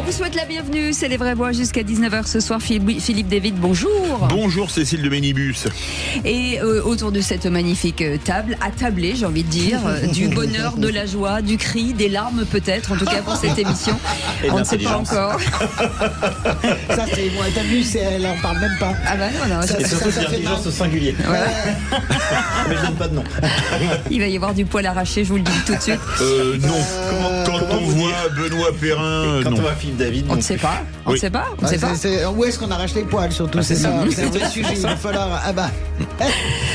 vous souhaite la bienvenue, c'est Les Vrais Voix jusqu'à 19h ce soir. Philippe David, bonjour. Bonjour Cécile de Ménibus. Et autour de cette magnifique table, attablée j'ai envie de dire, du bonheur, de la joie, du cri, des larmes peut-être, en tout cas pour cette émission. Et on ne sait pas encore. Ça c'est moi, t'as vu, elle en parle même pas. Ah bah non, et surtout c'est l'intelligence au singulier. Voilà. Mais je donne pas de nom. Il va y avoir du poil arraché, je vous le dis tout de suite. Non. Quand on voit Benoît Perrin, quand non. on voit Philippe David, On ne sait pas. On ne sait pas. On ne sait pas. Où est-ce qu'on arrache les poils surtout, c'est ça. C'est un vrai sujet, il va falloir... Ah bah.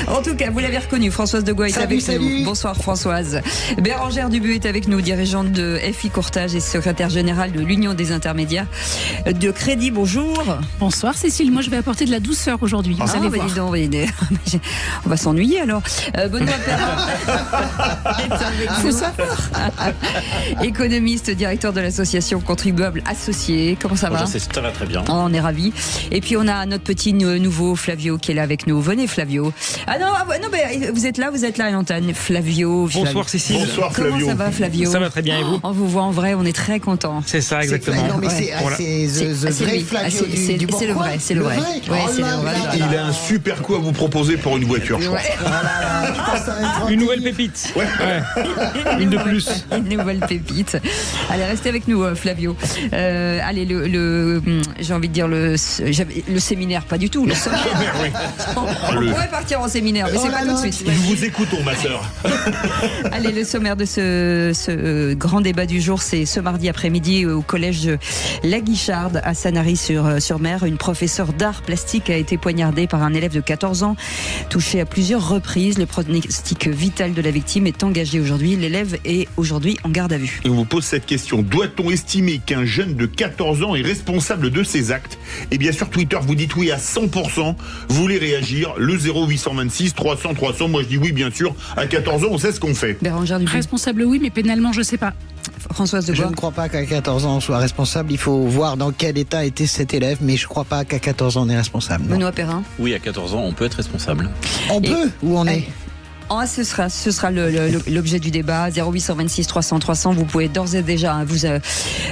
En tout cas, vous l'avez reconnu, Françoise Degois est avec nous. Bonsoir Françoise. Bérangère Dubuc est avec nous, dirigeante de FI Courtage et secrétaire générale de l'Union des intermédiaires de Crédit. Bonjour. Bonsoir Cécile, moi je vais apporter de la douceur aujourd'hui, vous allez voir. Dis donc, on va s'ennuyer alors. Benoît Perrin est avec nous. Économiste, directeur de l'association Contribuables Associés. Comment ça va? Ça va très bien. Oh, on est ravis. Et puis on a notre petit nouveau Flavio qui est là avec nous. Venez Flavio. Ah non, vous êtes là à l'antenne. Flavio. Bonsoir Cécile. Bonsoir Flavio. Comment ça va Flavio? Ça va très bien et vous? On vous voit en vrai, on est très contents. C'est ça exactement. Non mais c'est the vrai Flavio du c'est le vrai, c'est le vrai. Ouais, c'est le vrai. Il a un super coup à vous proposer pour une voiture, je crois. Une nouvelle pépite. Ouais. Une de plus. Une nouvelle pépite. Allez, restez avec nous, Flavio. Allez, j'ai envie de dire le séminaire, pas du tout. Le sommaire. On pourrait partir en séminaire, mais c'est pas tout de suite. Nous vous écoutons, ma sœur. Allez, le sommaire de ce grand débat du jour, c'est ce mardi après-midi au collège de La Guicharde à Sanary-sur-Mer. Une professeure d'art plastique a été poignardée par un élève de 14 ans, touché à plusieurs reprises. Le pronostic vital de la victime est engagé aujourd'hui. L'élève est aujourd'hui en garde à vue. Et on vous pose cette question. Doit-on estimer qu'un jeune de 14 ans est responsable de ses actes? Et bien sur Twitter, vous dites oui à 100%. Vous voulez réagir? Le 0826 300 300. Moi je dis oui, bien sûr. À 14 ans, on sait ce qu'on fait. Bérangère Dubuc. Responsable oui, mais pénalement je sais pas. Françoise Je Degois. ne crois pas qu'à 14 ans on soit responsable. Il faut voir dans quel état était cet élève, mais je ne crois pas qu'à 14 ans on est responsable. Non. Benoît Perrin. Oui, à 14 ans, on peut être responsable. On peut ou on est? Ce sera l'objet du débat. 0826 300 300. Vous pouvez d'ores et déjà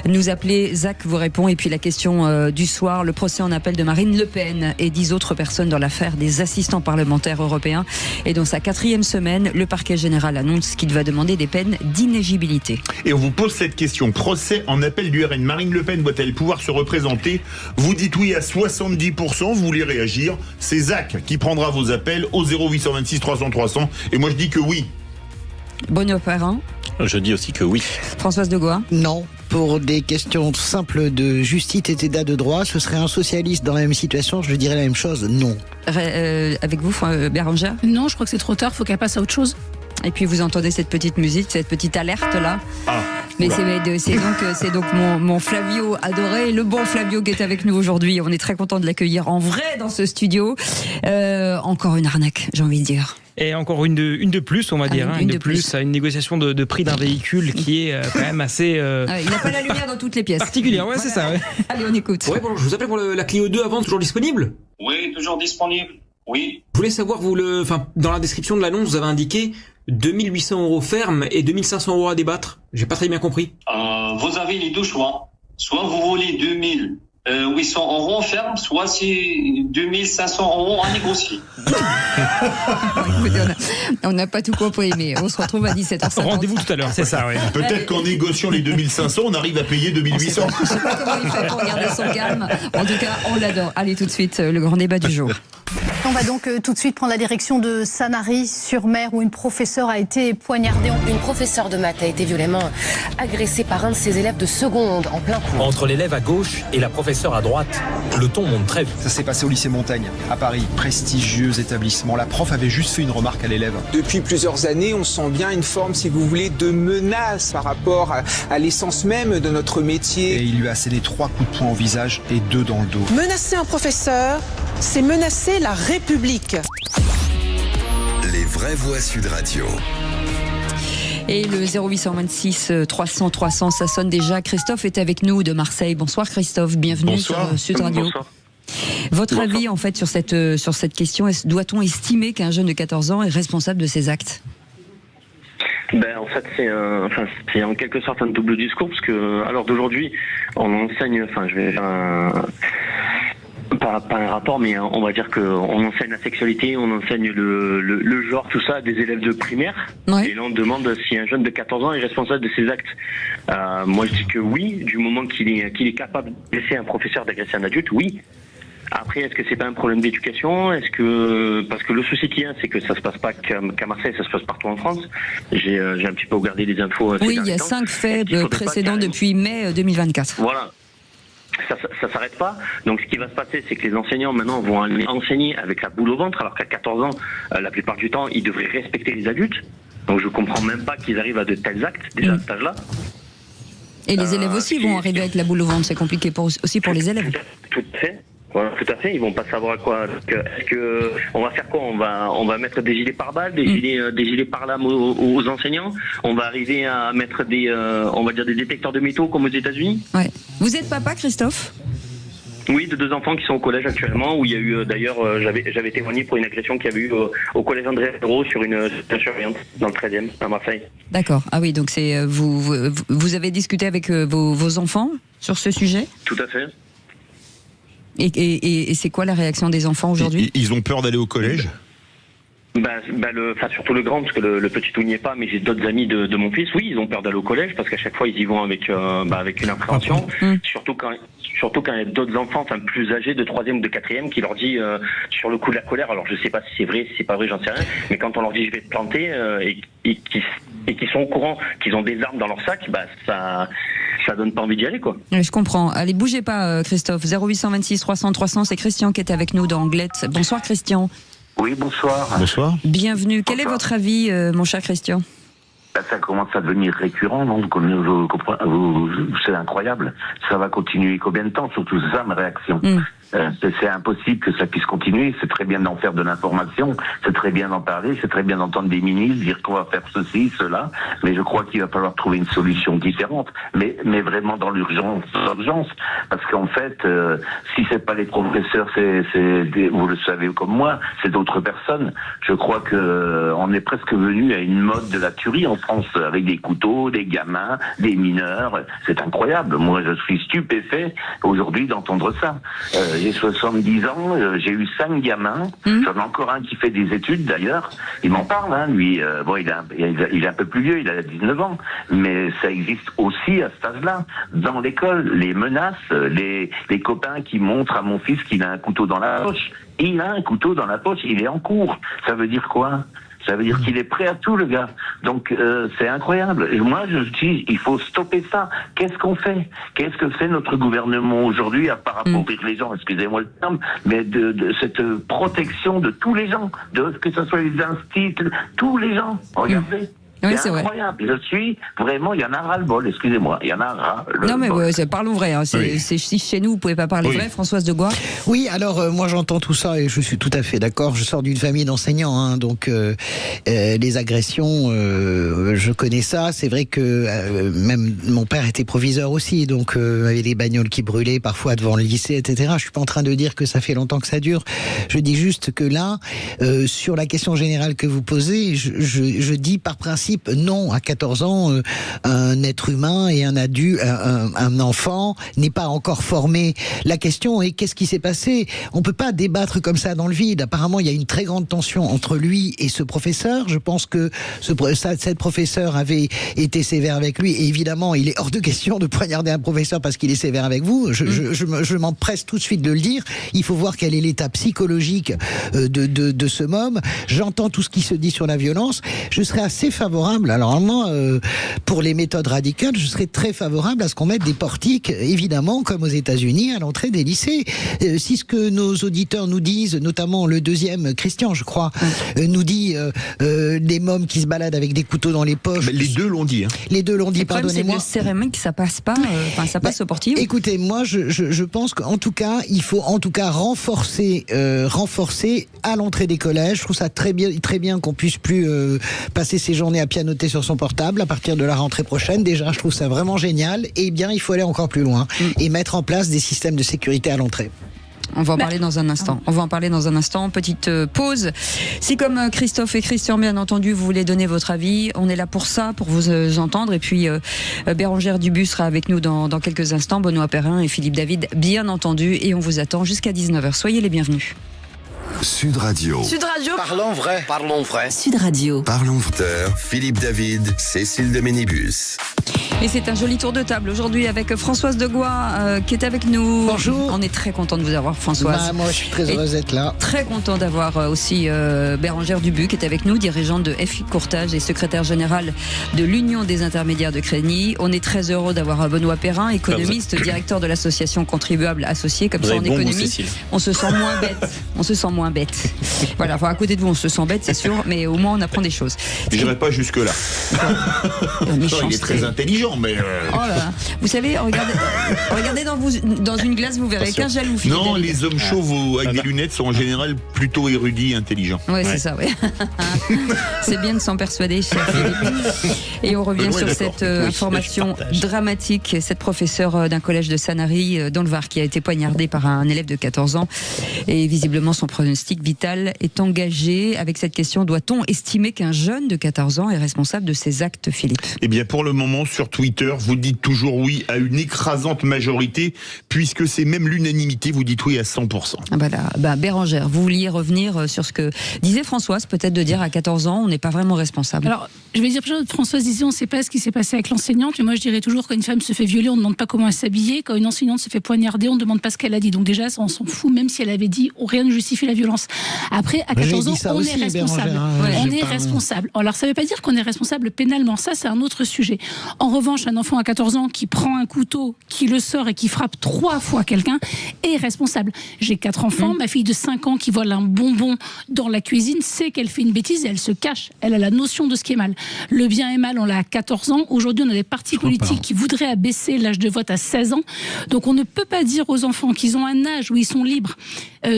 nous appeler. Zach vous répond. Et puis la question du soir, le procès en appel de Marine Le Pen et 10 autres personnes dans l'affaire des assistants parlementaires européens. Et dans sa 4e semaine, le parquet général annonce qu'il va demander des peines d'inéligibilité. Et on vous pose cette question. Procès en appel du RN. Marine Le Pen doit-elle pouvoir se représenter? Vous dites oui à 70%. Vous voulez réagir? C'est Zach qui prendra vos appels au 0826 300 300. Et moi je dis que oui. Benoît Perrin. Je dis aussi que oui. Françoise Degois. Non. Pour des questions simples de justice et d'état de droit, ce serait un socialiste dans la même situation, je dirais la même chose, non. Avec vous, Bérangère? Non, je crois que c'est trop tard, faut qu'elle passe à autre chose. Et puis vous entendez cette petite musique, cette petite alerte là. Mais c'est donc mon Flavio adoré, le bon Flavio qui est avec nous aujourd'hui. On est très content de l'accueillir en vrai dans ce studio. Encore une arnaque, j'ai envie de dire. Et encore une de plus, on va dire. Une de plus à une négociation de prix d'un véhicule qui est quand même assez... il n'a pas la lumière dans toutes les pièces. particulière, ouais, c'est ça. Ouais. Allez, on écoute. Ouais, bon, je vous appelle pour la Clio 2 avant, toujours disponible? Oui, toujours disponible. Oui. Je voulais savoir, dans la description de l'annonce, vous avez indiqué 2800 € ferme et 2500 € à débattre. J'ai pas très bien compris. Vous avez les deux choix. Soit vous voulez 2800 € ferme, soit c'est 2500 € à négocier. On n'a pas tout compris, mais on se retrouve à 17h50. Rendez-vous tout à l'heure, c'est ça, ouais. Peut-être qu'en négociant les 2500, on arrive à payer 2800. Je sais pas comment il fait pour garder son calme. En tout cas, on l'adore. Allez, tout de suite, le grand débat du jour. On va donc tout de suite prendre la direction de Sanary-sur-Mer où une professeure a été poignardée. Une professeure de maths a été violemment agressée par un de ses élèves de seconde en plein cours. Entre l'élève à gauche et la professeure à droite, le ton monte très vite. Ça s'est passé au lycée Montaigne, à Paris. Prestigieux établissement. La prof avait juste fait une remarque à l'élève. Depuis plusieurs années, on sent bien une forme, si vous voulez, de menace par rapport à l'essence même de notre métier. Et il lui a asséné 3 coups de poing au visage et 2 dans le dos. Menacer un professeur, c'est menacer la République. Les vraies voix Sud Radio. Et le 0826 300 300, ça sonne déjà. Christophe est avec nous de Marseille. Bonsoir Christophe, bienvenue sur Sud Radio. Bonsoir. Votre avis en fait sur cette question, doit-on estimer qu'un jeune de 14 ans est responsable de ses actes? En fait, c'est en quelque sorte un double discours, parce que à l'heure d'aujourd'hui, on enseigne, je vais faire pas un rapport, mais on va dire qu'on enseigne la sexualité, on enseigne le genre, tout ça à des élèves de primaire. Ouais. Et là, on demande si un jeune de 14 ans est responsable de ses actes. Moi, je dis que oui, du moment qu'il est capable d'agresser un professeur, d'agresser un adulte, oui. Après, est-ce que c'est pas un problème d'éducation? Parce que le souci qu'il y a, c'est que ça se passe pas qu'à Marseille, ça se passe partout en France. J'ai un petit peu regardé les infos. Oui, il y a 5 faits précédents depuis mai 2024. Voilà. Ça s'arrête pas. Donc ce qui va se passer, c'est que les enseignants maintenant vont aller enseigner avec la boule au ventre, alors qu'à 14 ans, la plupart du temps, ils devraient respecter les adultes. Donc je comprends même pas qu'ils arrivent à de tels actes déjà à cet âge-là. Et les élèves aussi vont arriver avec la boule au ventre. C'est compliqué aussi pour les élèves. Tout à fait. Voilà, tout à fait. Ils vont pas savoir à quoi. Est-ce que on va faire quoi? On va mettre des gilets pare-balles, des gilets pare-lames aux enseignants. On va arriver à mettre on va dire des détecteurs de métaux comme aux États-Unis. Ouais. Vous êtes papa, Christophe? Oui, de 2 enfants qui sont au collège actuellement, où il y a eu d'ailleurs, j'avais témoigné pour une agression qu'il y avait eu au collège André Hérault sur une surveillante dans le 13e à Marseille. D'accord. Ah oui, donc c'est vous avez discuté avec vos enfants sur ce sujet? Tout à fait. Et c'est quoi la réaction des enfants aujourd'hui? Ils ont peur d'aller au collège? Surtout le grand, parce que le petit tout n'y est pas, mais j'ai d'autres amis de mon fils. Oui, ils ont peur d'aller au collège parce qu'à chaque fois ils y vont avec une appréhension. Surtout quand il y a d'autres enfants, plus âgés, de 3e ou de 4e, qui leur dit sur le coup de la colère. Alors je sais pas si c'est vrai, si c'est pas vrai, j'en sais rien. Mais quand on leur dit je vais te planter et qu'ils sont au courant qu'ils ont des armes dans leur sac, ça donne pas envie d'y aller, quoi. Je comprends. Allez, bougez pas, Christophe. 0826 300 300, c'est Christian qui est avec nous dans Anglette. Bonsoir, Christian. Oui, bonsoir. Bonsoir. Bienvenue. Quel est votre avis, mon cher Christian? Ça commence à devenir récurrent, non? C'est incroyable. Ça va continuer combien de temps? Surtout c'est ça ma réaction. C'est impossible que ça puisse continuer. C'est très bien d'en faire de l'information, c'est très bien d'en parler, c'est très bien d'entendre des ministres dire qu'on va faire ceci, cela, mais je crois qu'il va falloir trouver une solution différente, mais vraiment dans l'urgence, parce qu'en fait, si c'est pas les professeurs, vous le savez comme moi, c'est d'autres personnes. Je crois que on est presque venu à une mode de la tuerie en France, avec des couteaux, des gamins, des mineurs. C'est incroyable. Moi, je suis stupéfait aujourd'hui d'entendre ça. J'ai 70 ans, j'ai eu 5 gamins. J'en ai encore un qui fait des études d'ailleurs. Il m'en parle, hein, lui. Il est un peu plus vieux, il a 19 ans. Mais ça existe aussi à cet âge-là. Dans l'école, les menaces, les copains qui montrent à mon fils qu'il a un couteau dans la poche. Il a un couteau dans la poche, il est en cours. Ça veut dire quoi? Ça veut dire qu'il est prêt à tout, le gars. Donc c'est incroyable. Et moi, je dis, il faut stopper ça. Qu'est-ce qu'on fait? Qu'est-ce que fait notre gouvernement aujourd'hui à part appauvrir les gens, excusez-moi le terme, mais de cette protection de tous les gens, que ce soit les instituts, tous les gens. Regardez. Oui, c'est incroyable. Vrai. Je suis vraiment, il y en a ras-le-bol, excusez-moi, il y en a ras-le-bol. Non mais parlons vrai, hein. C'est chez nous, vous pouvez pas parler vrai, Françoise de Gois. Oui, alors moi j'entends tout ça et je suis tout à fait d'accord. Je sors d'une famille d'enseignants, hein, donc les agressions, je connais ça. C'est vrai que même mon père était proviseur aussi, donc avait des bagnoles qui brûlaient parfois devant le lycée, etc. Je suis pas en train de dire que ça fait longtemps que ça dure. Je dis juste que là, sur la question générale que vous posez, je dis par principe non, à 14 ans, un être humain et un adulte, un enfant n'est pas encore formé. La question est qu'est-ce qui s'est passé? On peut pas débattre comme ça dans le vide. Apparemment, il y a une très grande tension entre lui et ce professeur. Je pense que cette professeure avait été sévère avec lui. Et évidemment, il est hors de question de poignarder un professeur parce qu'il est sévère avec vous. Je m'empresse tout de suite de le dire. Il faut voir quel est l'état psychologique de ce môme. J'entends tout ce qui se dit sur la violence. Je serais assez favorable. Alors moi, pour les méthodes radicales, je serais très favorable à ce qu'on mette des portiques, évidemment, comme aux États-Unis, à l'entrée des lycées. Si ce que nos auditeurs nous disent, notamment le deuxième, Christian, je crois, nous dit des mômes qui se baladent avec des couteaux dans les poches. Mais les deux l'ont dit. Hein. Les deux l'ont dit, pardonnez-moi. Le céramique, ça passe pas. Ça passe au portillon. Écoutez, moi, je pense qu'en tout cas, il faut en tout cas renforcer à l'entrée des collèges. Je trouve ça très bien qu'on puisse plus passer ses journées à pianoter sur son portable à partir de la rentrée prochaine. Déjà, je trouve ça vraiment génial. Et bien, il faut aller encore plus loin et mettre en place des systèmes de sécurité à l'entrée. On va en parler dans un instant. Petite pause. Si comme Christophe et Christian, bien entendu, vous voulez donner votre avis, on est là pour ça, pour vous entendre. Et puis Bérangère Dubuc sera avec nous dans quelques instants. Benoît Perrin et Philippe David, bien entendu. Et on vous attend jusqu'à 19h. Soyez les bienvenus. Sud Radio. Sud Radio. Parlons vrai. Parlons vrai. Sud Radio. Parlons vrai. Philippe David, Cécile de Ménibus. Et c'est un joli tour de table aujourd'hui avec Françoise Degois qui est avec nous. Bonjour. On est très content de vous avoir, Françoise. Moi, je suis très heureuse d'être là. Très content d'avoir aussi Bérangère Dubuc qui est avec nous, dirigeante de FI Courtage et secrétaire générale de l'Union des intermédiaires de crédit. On est très heureux d'avoir Benoît Perrin, économiste, directeur de l'association Contribuables Associés. Comme ça, en économie, on se sent moins bête. On se sent moins bête. Voilà, enfin, à côté de vous, on se sent bête, c'est sûr, mais au moins on apprend des choses. Je n'irai pas jusque-là. Il est très intelligent, mais. Oh là là. Vous savez, regardez dans une glace, vous verrez qu'un jaloux. Non, les hommes chauves avec des lunettes sont en général plutôt érudits et intelligents. Ouais, c'est ça, ouais. C'est bien de s'en persuader, cher Philippe. Et on revient sur cette information dramatique. Cette professeure d'un collège de Sanary, dans le Var, qui a été poignardée par un élève de 14 ans. Et visiblement, son pronostic vital est engagé. Avec cette question, doit-on estimer qu'un jeune de 14 ans est responsable de ses actes, Philippe ? Eh bien, pour le moment, sur Twitter, vous dites toujours oui à une écrasante majorité, puisque c'est même l'unanimité, vous dites oui à 100%. Ah bah là, Bérangère, vous vouliez revenir sur ce que disait Françoise, peut-être de dire à 14 ans, on n'est pas vraiment responsable. Alors, je vais dire, Françoise disait, on ne sait pas ce qui s'est passé avec l'enseignante, mais moi je dirais toujours, quand une femme se fait violer, on ne demande pas comment elle s'habillait, quand une enseignante se fait poignarder, on ne demande pas ce qu'elle a dit. Donc déjà, on s'en fout, même si elle avait dit, rien ne justifie la violence. Après, à 14 ans, on est responsable. On est responsable. Alors, ça ne veut pas dire qu'on est responsable pénalement, ça c'est un autre sujet. En revanche, un enfant à 14 ans qui prend un couteau, qui le sort et qui frappe 3 fois quelqu'un est responsable. J'ai 4 enfants, ma fille de 5 ans qui vole un bonbon dans la cuisine sait qu'elle fait une bêtise et elle se cache. Elle a la notion de ce qui est mal. Le bien et mal, on l'a à 14 ans. Aujourd'hui, on a des partis politiques qui voudraient abaisser l'âge de vote à 16 ans. Donc on ne peut pas dire aux enfants qu'ils ont un âge où ils sont libres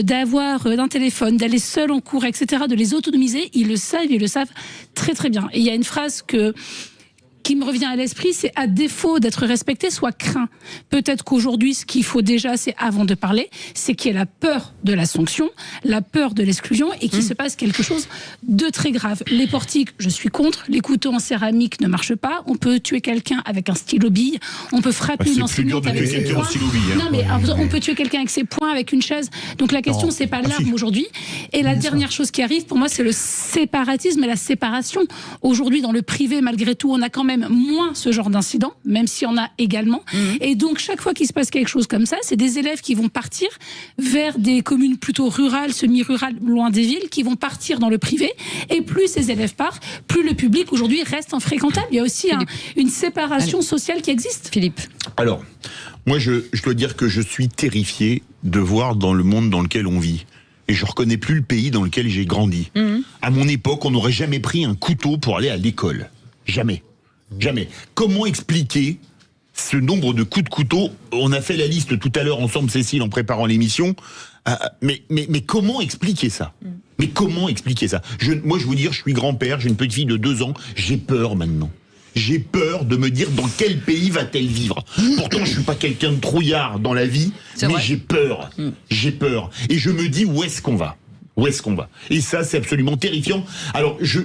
d'avoir un téléphone, d'aller seuls en cours, etc., de les autonomiser. Ils le savent très très bien. Et il y a une phrase qui me revient à l'esprit, c'est à défaut d'être respecté, soit craint. Peut-être qu'aujourd'hui, ce qu'il faut déjà, c'est avant de parler, c'est qu'il y ait la peur de la sanction, la peur de l'exclusion et qu'il se passe quelque chose de très grave. Les portiques, je suis contre. Les couteaux en céramique ne marchent pas. On peut tuer quelqu'un avec un stylo-bille. On peut frapper une enseignante avec ses poings. Non, mais on peut tuer quelqu'un avec ses poings, avec une chaise. Donc la question, c'est pas l'arme aujourd'hui. Et la dernière chose qui arrive, pour moi, c'est le séparatisme et la séparation. Aujourd'hui, dans le privé, malgré tout, on a quand même moins ce genre d'incident, même s'il y en a également. Et donc, chaque fois qu'il se passe quelque chose comme ça, c'est des élèves qui vont partir vers des communes plutôt rurales, semi-rurales, loin des villes, qui vont partir dans le privé. Et plus ces élèves partent, plus le public, aujourd'hui, reste infréquentable. Il y a aussi une séparation sociale qui existe. Philippe. Alors, moi, je dois dire que je suis terrifié de voir dans le monde dans lequel on vit. Et je reconnais plus le pays dans lequel j'ai grandi. À mon époque, on n'aurait jamais pris un couteau pour aller à l'école. Jamais. Jamais. Comment expliquer ce nombre de coups de couteau? On a fait la liste tout à l'heure ensemble, Cécile, en préparant l'émission. Mais comment expliquer ça? Mais comment expliquer ça? Moi, je vous dire, je suis grand-père, j'ai une petite fille de 2 ans, j'ai peur maintenant. J'ai peur de me dire dans quel pays va-t-elle vivre. Pourtant, je suis pas quelqu'un de trouillard dans la vie, mais j'ai peur. J'ai peur. Et je me dis, où est-ce qu'on va? Où est-ce qu'on va? Et ça, c'est absolument terrifiant. Alors, je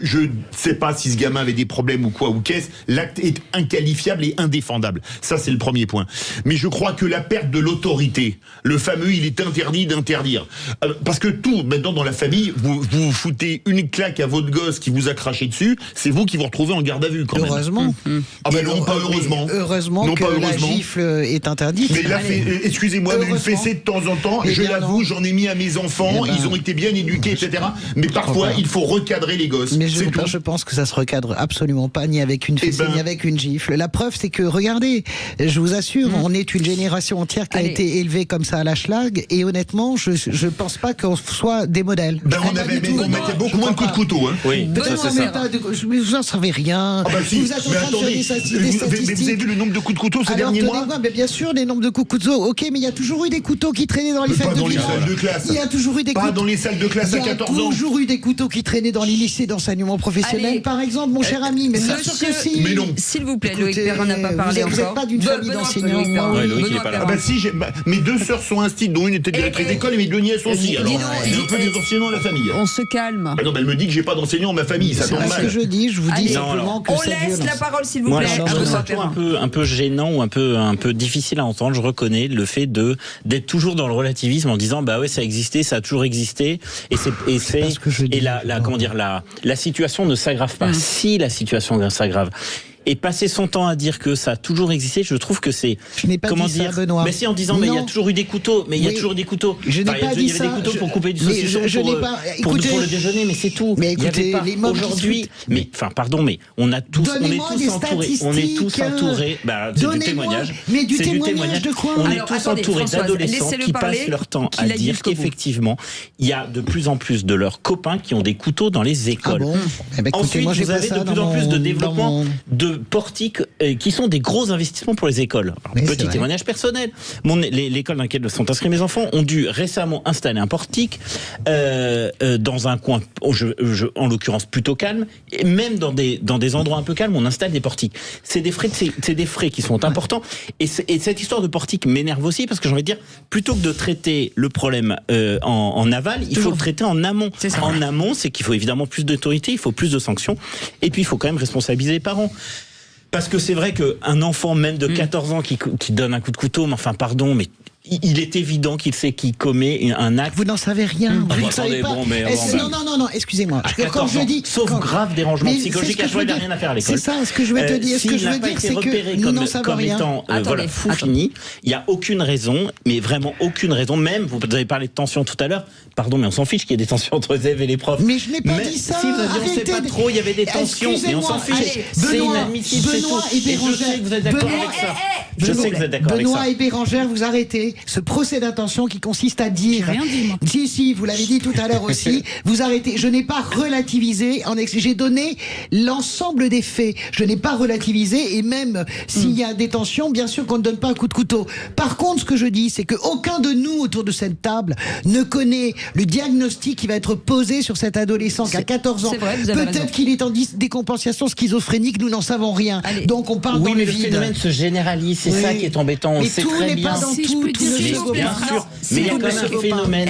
sais pas si ce gamin avait des problèmes ou quoi ou qu'est-ce. L'acte est inqualifiable et indéfendable. Ça, c'est le premier point. Mais je crois que la perte de l'autorité, le fameux, il est interdit d'interdire. Parce que tout, maintenant, dans la famille, vous foutez une claque à votre gosse qui vous a craché dessus, c'est vous qui vous retrouvez en garde à vue, quand même. Heureusement. Ah ben non, pas heureusement. Heureusement non, que pas heureusement. La gifle est interdite. Mais excusez-moi, mais une fessée de temps en temps, je l'avoue, j'en ai mis à mes enfants, ils ont été bien éduqués, etc. Mais parfois, il faut recadrer les gosses. Mais je pense que ça se recadre absolument pas, ni avec une fessée, ni avec une gifle. La preuve, c'est que, regardez, je vous assure, on est une génération entière qui a été élevée comme ça à la schlag, et honnêtement, je pense pas qu'on soit des modèles. On mettait beaucoup moins de coups de couteau. Hein. Oui, c'est ça. Vous n'en savez rien. Si. Vous êtes en train de faire des statistiques. Vous avez vu le nombre de coups de couteau ces derniers mois? Mais bien sûr, les nombres de coups de couteau. Ok, mais il y a toujours eu des couteaux qui traînaient dans les fêtes de village. Pas dans les salles de classe. Il y a toujours eu des couteaux. Pas dans les salles de classe à 14 ans. Il y a toujours eu des couteaux qui traînaient dans les lycées d'enseignement professionnel, par exemple, mon cher ami. Mais bien sûr que si. Mais non. S'il vous plaît, Loïc Perrin n'a pas parlé encore. Vous n'êtes pas d'une famille d'enseignants. Mes deux sœurs sont instites, dont une était directrice d'école et mes deux nièces aussi. Alors, il y a un peu des enseignants de la famille. On se calme. Non, mais elle me dit que j'ai pas d'enseignants dans ma famille, ça tombe mal. C'est ce que je dis, je vous dis simplement que on laisse la parole, s'il vous plaît. Je trouve ça un peu gênant ou un peu difficile à entendre. Je reconnais le fait d'être toujours dans le relativisme en disant bah ouais, ça a existé, ça a toujours existé et la situation ne s'aggrave pas. Si la situation s'aggrave. Et passer son temps à dire que ça a toujours existé, je trouve que c'est... Je n'ai pas dit ça, Benoît. Mais si, en disant, mais il y a toujours eu des couteaux, mais il y a toujours des couteaux. Je n'ai pas dit ça. Il y avait des couteaux pour couper du saucisson pour le déjeuner, mais c'est tout. Mais écoutez, les mômes aujourd'hui... Mais on est tous entourés... C'est du témoignage. Mais du témoignage de quoi? On est tous entourés d'adolescents qui passent leur temps à dire qu'effectivement, il y a de plus en plus de leurs copains qui ont des couteaux dans les écoles. Ensuite, vous avez de plus en plus de développement de portiques qui sont des gros investissements pour les écoles. Alors, petit témoignage personnel. L'école dans laquelle sont inscrits mes enfants ont dû récemment installer un portique dans un coin, en l'occurrence plutôt calme, et même dans des endroits un peu calmes, on installe des portiques. C'est des frais qui sont importants. Et cette histoire de portique m'énerve aussi parce que j'ai envie de dire, plutôt que de traiter le problème en aval, il faut le traiter en amont. En amont, c'est qu'il faut évidemment plus d'autorité, il faut plus de sanctions, et puis il faut quand même responsabiliser les parents. Parce que c'est vrai qu'un enfant même de 14 ans qui donne un coup de couteau, mais enfin pardon, mais il est évident qu'il sait qu'il commet un acte. Vous n'en savez rien. Vous ne savez pas. Non, excusez-moi. Quand je dis, sauf grave dérangement psychologique, il n'y a rien à faire à l'école. C'est ça, ce que je veux te dire. Ce que je veux dire, c'est que nous n'en savons rien. Voilà, fou fini. Il n'y a aucune raison, mais vraiment aucune raison. Même, vous avez parlé de tension tout à l'heure. Pardon, mais on s'en fiche qu'il y ait des tensions entre les élèves et les profs. Mais je n'ai pas dit ça. Si vous avez dit, on ne sait pas trop, il y avait des tensions, mais on s'en fiche. C'est inadmissible, c'est tout. Et je sais que vous êtes d'accord avec ça. Je sais que vous êtes d'accord avec ça. Benoît et Bérangère, vous arrêtez ce procès d'intention qui consiste à dire. Rien dit, moi. Si, vous l'avez dit tout à l'heure aussi. Vous arrêtez. Je n'ai pas relativisé. J'ai donné l'ensemble des faits. Je n'ai pas relativisé. Et même s'il y a des tensions, bien sûr qu'on ne donne pas un coup de couteau. Par contre, ce que je dis, c'est qu'aucun de nous autour de cette table ne connaît le diagnostic qui va être posé sur cet adolescent qui a 14 ans. Peut-être qu'il est en décompensation schizophrénique. Nous n'en savons rien. Donc on parle dans le vide. Oui, mais le phénomène se généralise. C'est ça qui est embêtant. On sait très bien. Bien sûr, mais il y a quand même un phénomène.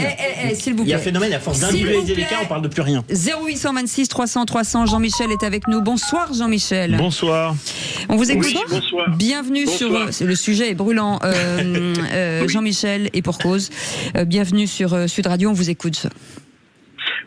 Il y a un phénomène, à force d'individualiser les cas, on parle de plus rien. 0826 300 300, Jean-Michel est avec nous. Bonsoir Jean-Michel. Bonsoir. On vous écoute. Oui, bonsoir. Bienvenue Bonsoir. sur le sujet est brûlant. Jean-Michel, et pour cause. Bienvenue sur Sud Radio, on vous écoute.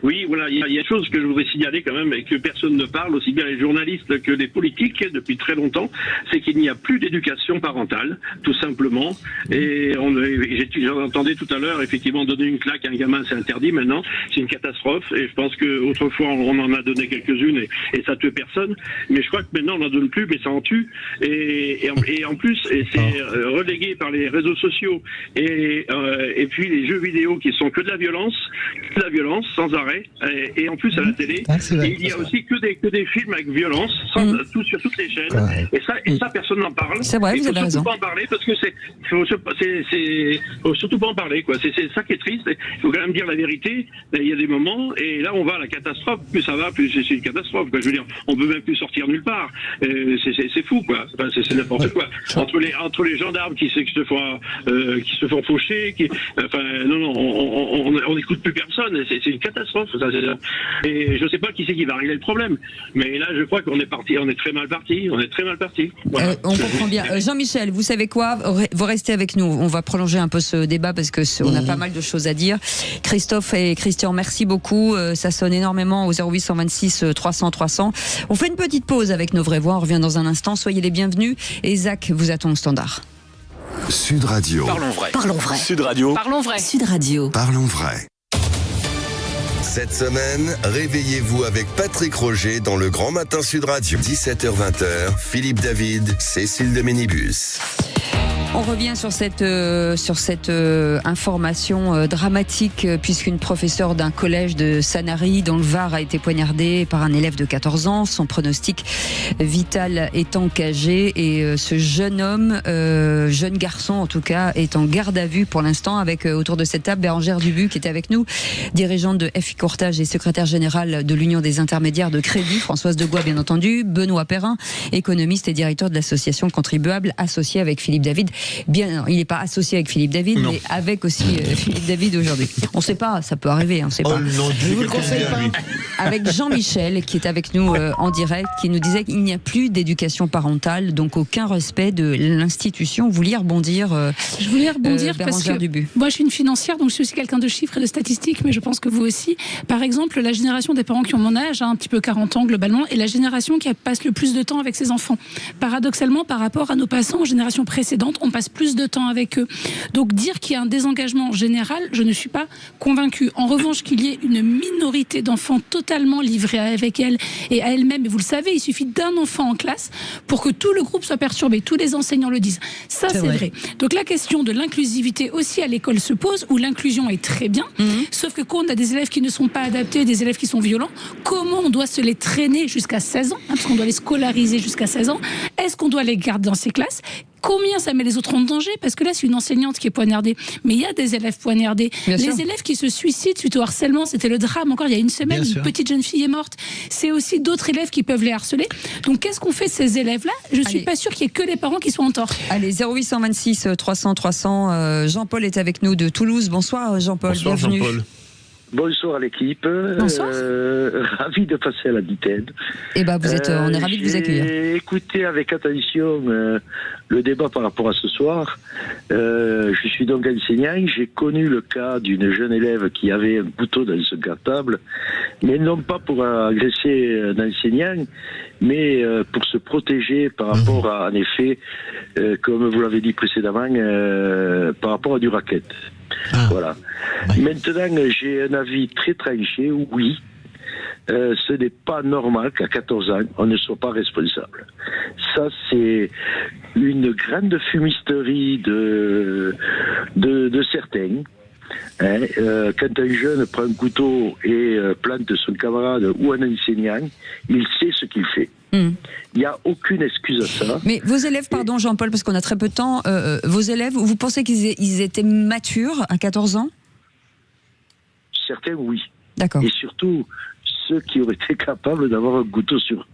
Oui, voilà, il y a une chose que je voudrais signaler quand même et que personne ne parle, aussi bien les journalistes que les politiques depuis très longtemps, c'est qu'il n'y a plus d'éducation parentale, tout simplement. Et j'entendais tout à l'heure, effectivement, donner une claque à un gamin, c'est interdit maintenant, c'est une catastrophe. Et je pense qu'autrefois, on en a donné quelques-unes et ça tuait personne. Mais je crois que maintenant, on n'en donne plus, mais ça en tue. Et en plus, c'est relégué par les réseaux sociaux et puis les jeux vidéo qui sont que de la violence sans arrêt. Et en plus à la télé, il y a aussi que des films avec violence, sur toutes les chaînes. Et ça, personne n'en parle. C'est vrai, vous avez raison. Il faut surtout pas en parler parce que faut surtout pas en parler, quoi. C'est ça qui est triste. Il faut quand même dire la vérité. Il y a des moments, et là on va à la catastrophe. Plus ça va, plus c'est une catastrophe, quoi. Je veux dire, on peut même plus sortir nulle part. C'est fou, quoi. Enfin, c'est n'importe quoi. Entre les gendarmes qui se font faucher, on n'écoute plus personne. C'est une catastrophe. Et je ne sais pas qui c'est qui va régler le problème. Mais là, je crois qu'on est parti, on est très mal parti. Voilà. On comprend bien. Jean-Michel, vous savez quoi? Vous restez avec nous. On va prolonger un peu ce débat parce que on a pas mal de choses à dire. Christophe et Christian, merci beaucoup. Ça sonne énormément au 0826 300 300. On fait une petite pause avec nos vraies voix. On revient dans un instant. Soyez les bienvenus. Et Zach vous attend au standard. Sud Radio. Parlons vrai. Parlons vrai. Sud Radio. Parlons vrai. Sud Radio. Parlons vrai. Cette semaine, réveillez-vous avec Patrick Roger dans le Grand Matin Sud Radio. 17h-20h, Philippe David, Cécile de Ménibus. On revient sur cette information dramatique puisqu'une professeure d'un collège de Sanary dans le Var a été poignardée par un élève de 14 ans. Son pronostic vital est engagé et ce jeune homme, jeune garçon en tout cas, est en garde à vue pour l'instant avec autour de cette table Bérangère Dubu qui est avec nous, dirigeante de FI Courtage et secrétaire générale de l'Union des intermédiaires de crédit, Françoise Degois bien entendu, Benoît Perrin, économiste et directeur de l'association Contribuable associé avec Philippe David. Bien, il n'est pas associé avec Philippe David, mais avec aussi Philippe David aujourd'hui. On ne sait pas, ça peut arriver, on ne sait pas. Non, je vous le conseille pas. Avec Jean-Michel, qui est avec nous en direct, qui nous disait qu'il n'y a plus d'éducation parentale, donc aucun respect de l'institution. Vous vouliez rebondir Je voulais rebondir parce que Dubu. Moi, je suis une financière, donc je suis aussi quelqu'un de chiffres et de statistiques, mais je pense que vous aussi. Par exemple, la génération des parents qui ont mon âge, un petit peu 40 ans globalement, est la génération qui passe le plus de temps avec ses enfants. Paradoxalement, par rapport à nos passants aux générations précédentes, on passe plus de temps avec eux. Donc dire qu'il y a un désengagement général, je ne suis pas convaincue. En revanche, qu'il y ait une minorité d'enfants totalement livrés avec elle et à elle-même, et vous le savez, il suffit d'un enfant en classe pour que tout le groupe soit perturbé, tous les enseignants le disent. Ça, c'est vrai. Donc la question de l'inclusivité aussi à l'école se pose, où l'inclusion est très bien, sauf que quand on a des élèves qui ne sont pas adaptés, des élèves qui sont violents, comment on doit se les traîner jusqu'à 16 ans, parce qu'on doit les scolariser jusqu'à 16 ans, est-ce qu'on doit les garder dans ces classes ? Combien ça met les autres en danger ? Parce que là, c'est une enseignante qui est poignardée. Mais il y a des élèves poignardés. Les élèves qui se suicident suite au harcèlement, c'était le drame. Encore il y a une semaine, une petite jeune fille est morte. C'est aussi d'autres élèves qui peuvent les harceler. Donc, qu'est-ce qu'on fait de ces élèves-là ? Je ne suis pas sûre qu'il y ait que les parents qui soient en tort. Allez, 0826 300 300. Jean-Paul est avec nous de Toulouse. Bonsoir Jean-Paul, bienvenue. Jean-Paul. Bonsoir à l'équipe. Ravi de passer à l'antenne. Eh ben, on est ravis de vous accueillir. J'ai écouté avec attention le débat par rapport à ce soir. Je suis donc enseignant. J'ai connu le cas d'une jeune élève qui avait un couteau dans son cartable, mais non pas pour agresser un enseignant, mais pour se protéger par rapport à, en effet, comme vous l'avez dit précédemment, par rapport à du racket. Voilà. Maintenant, j'ai un avis très tranché. Oui, ce n'est pas normal qu'à 14 ans, on ne soit pas responsable. Ça, c'est une grande fumisterie de certains. Quand un jeune prend un couteau et plante son camarade ou un enseignant, il sait ce qu'il fait. Il n'y a aucune excuse à ça. Mais vos élèves, pardon Jean-Paul, parce qu'on a très peu de temps, vos élèves, vous pensez qu'ils étaient matures à 14 ans ? Certains, oui. D'accord. Et surtout, ceux qui auraient été capables d'avoir un couteau sur eux.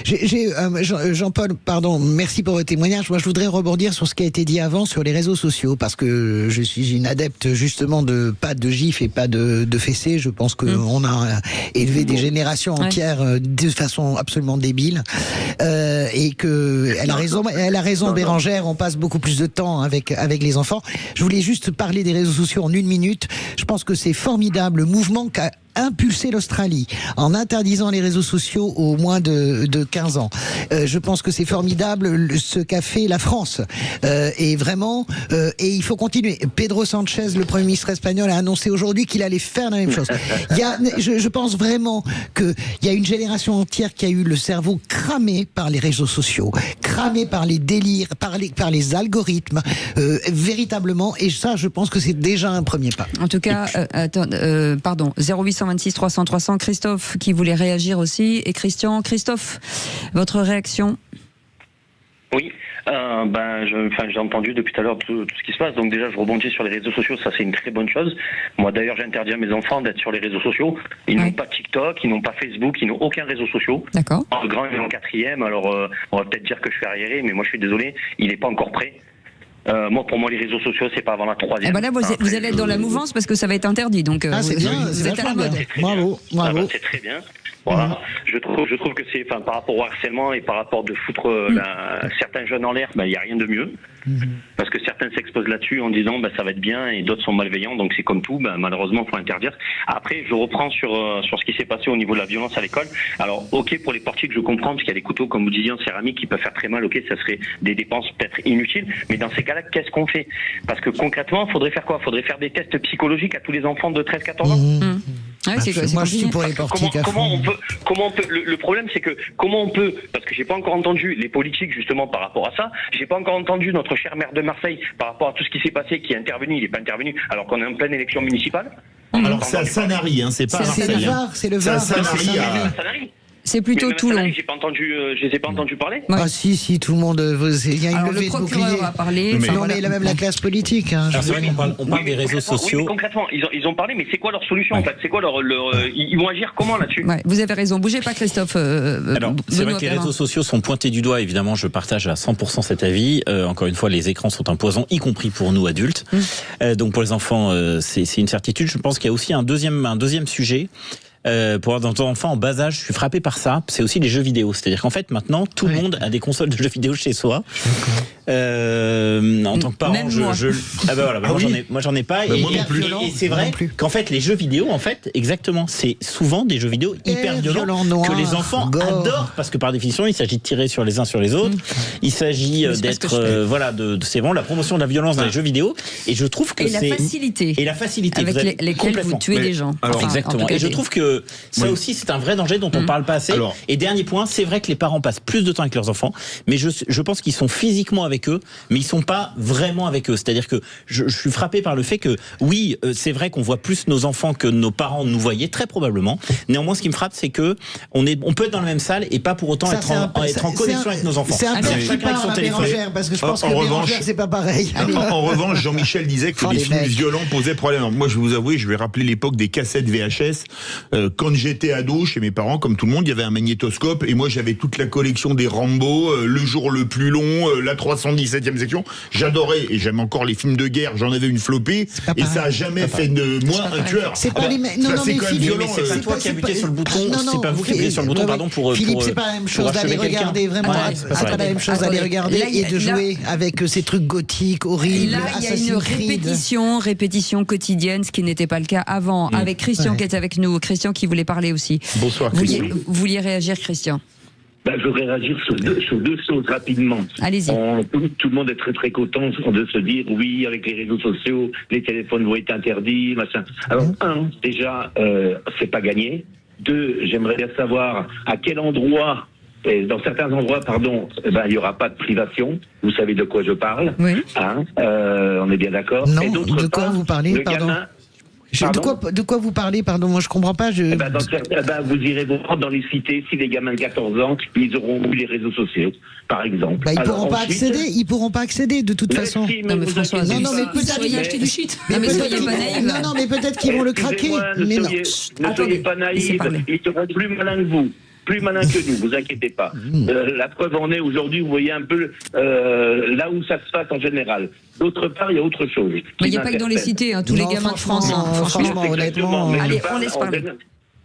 Jean-Paul, pardon, merci pour votre témoignage. Moi, je voudrais rebondir sur ce qui a été dit avant sur les réseaux sociaux, parce que je suis une adepte justement de pas de gifs et pas de fessées. Je pense qu'on a élevé des générations entières de façon absolument débile, et que elle a raison, Bérangère. On passe beaucoup plus de temps avec les enfants. Je voulais juste parler des réseaux sociaux en une minute. Je pense que c'est formidable le mouvement qu'a impulser l'Australie en interdisant les réseaux sociaux aux moins de 15 ans. Je pense que c'est formidable ce qu'a fait la France. Et vraiment, et il faut continuer. Pedro Sanchez, le Premier ministre espagnol, a annoncé aujourd'hui qu'il allait faire la même chose. Je pense vraiment qu'il y a une génération entière qui a eu le cerveau cramé par les réseaux sociaux, cramé par les délires, par les algorithmes, véritablement. Et ça, je pense que c'est déjà un premier pas. En tout cas, pardon, 0826 300 300, Christophe qui voulait réagir aussi, et Christophe, votre réaction? Oui, j'ai entendu depuis tout à l'heure tout ce qui se passe, donc déjà je rebondis sur les réseaux sociaux, ça c'est une très bonne chose. Moi d'ailleurs j'interdis à mes enfants d'être sur les réseaux sociaux, ils n'ont pas TikTok, ils n'ont pas Facebook, ils n'ont aucun réseau social. D'accord. En grand et en quatrième, alors on va peut-être dire que je suis arriéré, mais moi je suis désolé, il n'est pas encore prêt. Pour moi les réseaux sociaux c'est pas avant la troisième. Là vous allez être dans la mouvance parce que ça va être interdit, donc c'est bien, vous êtes à la mode. Bravo. C'est très bien. Voilà. Je trouve que c'est, par rapport au harcèlement et par rapport de foutre certains jeunes en l'air, il n'y a rien de mieux. Parce que certains s'exposent là-dessus en disant ça va être bien et d'autres sont malveillants, donc c'est comme tout, malheureusement il faut interdire. Après je reprends sur ce qui s'est passé au niveau de la violence à l'école. Alors ok, pour les portiques je comprends, parce qu'il y a des couteaux comme vous disiez en céramique qui peuvent faire très mal, ok, ça serait des dépenses peut-être inutiles, mais dans ces cas-là qu'est-ce qu'on fait? Parce que concrètement il faudrait faire quoi? Il faudrait faire des tests psychologiques à tous les enfants de 13-14 ans. Moi, je suis pour les portiques à fond. Comment on peut, le problème, c'est que comment on peut, parce que j'ai pas encore entendu les politiques justement par rapport à ça, j'ai pas encore entendu notre cher maire de Marseille par rapport à tout ce qui s'est passé, qui est intervenu, il est pas intervenu, alors qu'on est en pleine élection municipale. Alors c'est à Sanary, c'est pas à Marseille. C'est le Var. C'est plutôt Toulon. Je les ai pas entendu parler. Ah si, tout le monde. Il y a une levée de bouclier. Le procureur a parlé. Non, mais même la classe politique. Alors c'est vrai qu'on parle des réseaux sociaux. Oui, concrètement, ils ont parlé, mais c'est quoi leur solution en fait? C'est quoi ils vont agir comment là-dessus? Vous avez raison. Bougez pas, Christophe. Alors c'est vrai que les réseaux sociaux sont pointés du doigt. Évidemment, je partage à 100% cet avis. Encore une fois, les écrans sont un poison, y compris pour nous adultes. Donc pour les enfants, c'est une certitude. Je pense qu'il y a aussi un deuxième sujet. Pour nos enfants en bas âge, je suis frappé par ça. C'est aussi les jeux vidéo. C'est-à-dire qu'en fait, maintenant, tout le monde a des consoles de jeux vidéo chez soi. En tant que parent, moi j'en ai pas. Moi non plus. Et c'est vrai qu'en fait, les jeux vidéo, en fait, exactement, c'est souvent des jeux vidéo hyper violents que les enfants adorent parce que par définition, il s'agit de tirer sur les uns sur les autres. Il s'agit d'être, c'est vraiment la promotion de la violence dans les jeux vidéo. Et je trouve que c'est la facilité avec lesquelles vous tuez des gens. Exactement. Et je trouve que ça aussi, c'est un vrai danger dont on parle pas assez. Et dernier point, c'est vrai que les parents passent plus de temps avec leurs enfants, mais je pense qu'ils sont physiquement avec eux, mais ils sont pas vraiment avec eux. C'est-à-dire que je suis frappé par le fait que, oui, c'est vrai qu'on voit plus nos enfants que nos parents nous voyaient, très probablement. Néanmoins, ce qui me frappe, c'est que on peut être dans la même salle et pas pour autant être en connexion avec nos enfants. C'est un peu chacun avec son téléphone. Parce que je pense que Bérangère, c'est pas pareil. En revanche, Jean-Michel disait que les films violents posaient problème. Alors, moi, je vais vous avouer, je vais rappeler l'époque des cassettes VHS. Quand j'étais ado, chez mes parents, comme tout le monde, il y avait un magnétoscope et moi j'avais toute la collection des Rambo, Le jour le plus long, la 317e section. J'adorais et j'aime encore les films de guerre. J'en avais une flopée et ça a jamais fait de moi un tueur. C'est pas les mêmes. Non, mais Philippe, c'est pas toi qui as buté sur le bouton. C'est pas vous qui appuyez sur le bouton, pardon, pour. Philippe, c'est pas la même chose d'aller regarder vraiment. C'est pas la même chose d'aller regarder et de jouer avec ces trucs gothiques horribles. Là, il y a une répétition quotidienne, ce qui n'était pas le cas avant. Avec Christian qui est avec nous. Christian qui voulait parler aussi. Bonsoir, Christian. Vous vouliez réagir, Christian? Je voudrais réagir sur deux choses rapidement. Allez-y. Tout le monde est très très content de se dire oui, avec les réseaux sociaux, les téléphones vont être interdits, machin. Alors, déjà, c'est pas gagné. 2, j'aimerais bien savoir à quel endroit, dans certains endroits, il y aura pas de privation. Vous savez de quoi je parle? Oui. On est bien d'accord? Non, de quoi vous parlez, pardon? De quoi vous parlez, pardon, moi je comprends pas. Vous irez vous rendre dans les cités si les gamins de 14 ans, ils auront eu les réseaux sociaux, par exemple. Ils pourront pas accéder de toute façon. Non mais François, mais peut-être acheter du shit. Non mais soyez pas naïfs. Non mais peut-être qu'ils vont le craquer. Ne soyez pas naïfs, ils seront plus malins que vous. Plus malin que nous, vous inquiétez pas. La preuve en est aujourd'hui, vous voyez un peu là où ça se passe en général. D'autre part, il y a autre chose. Mais il n'y a pas que dans les cités, tous les gamins de France. Franchement, honnêtement. Allez, on laisse parler.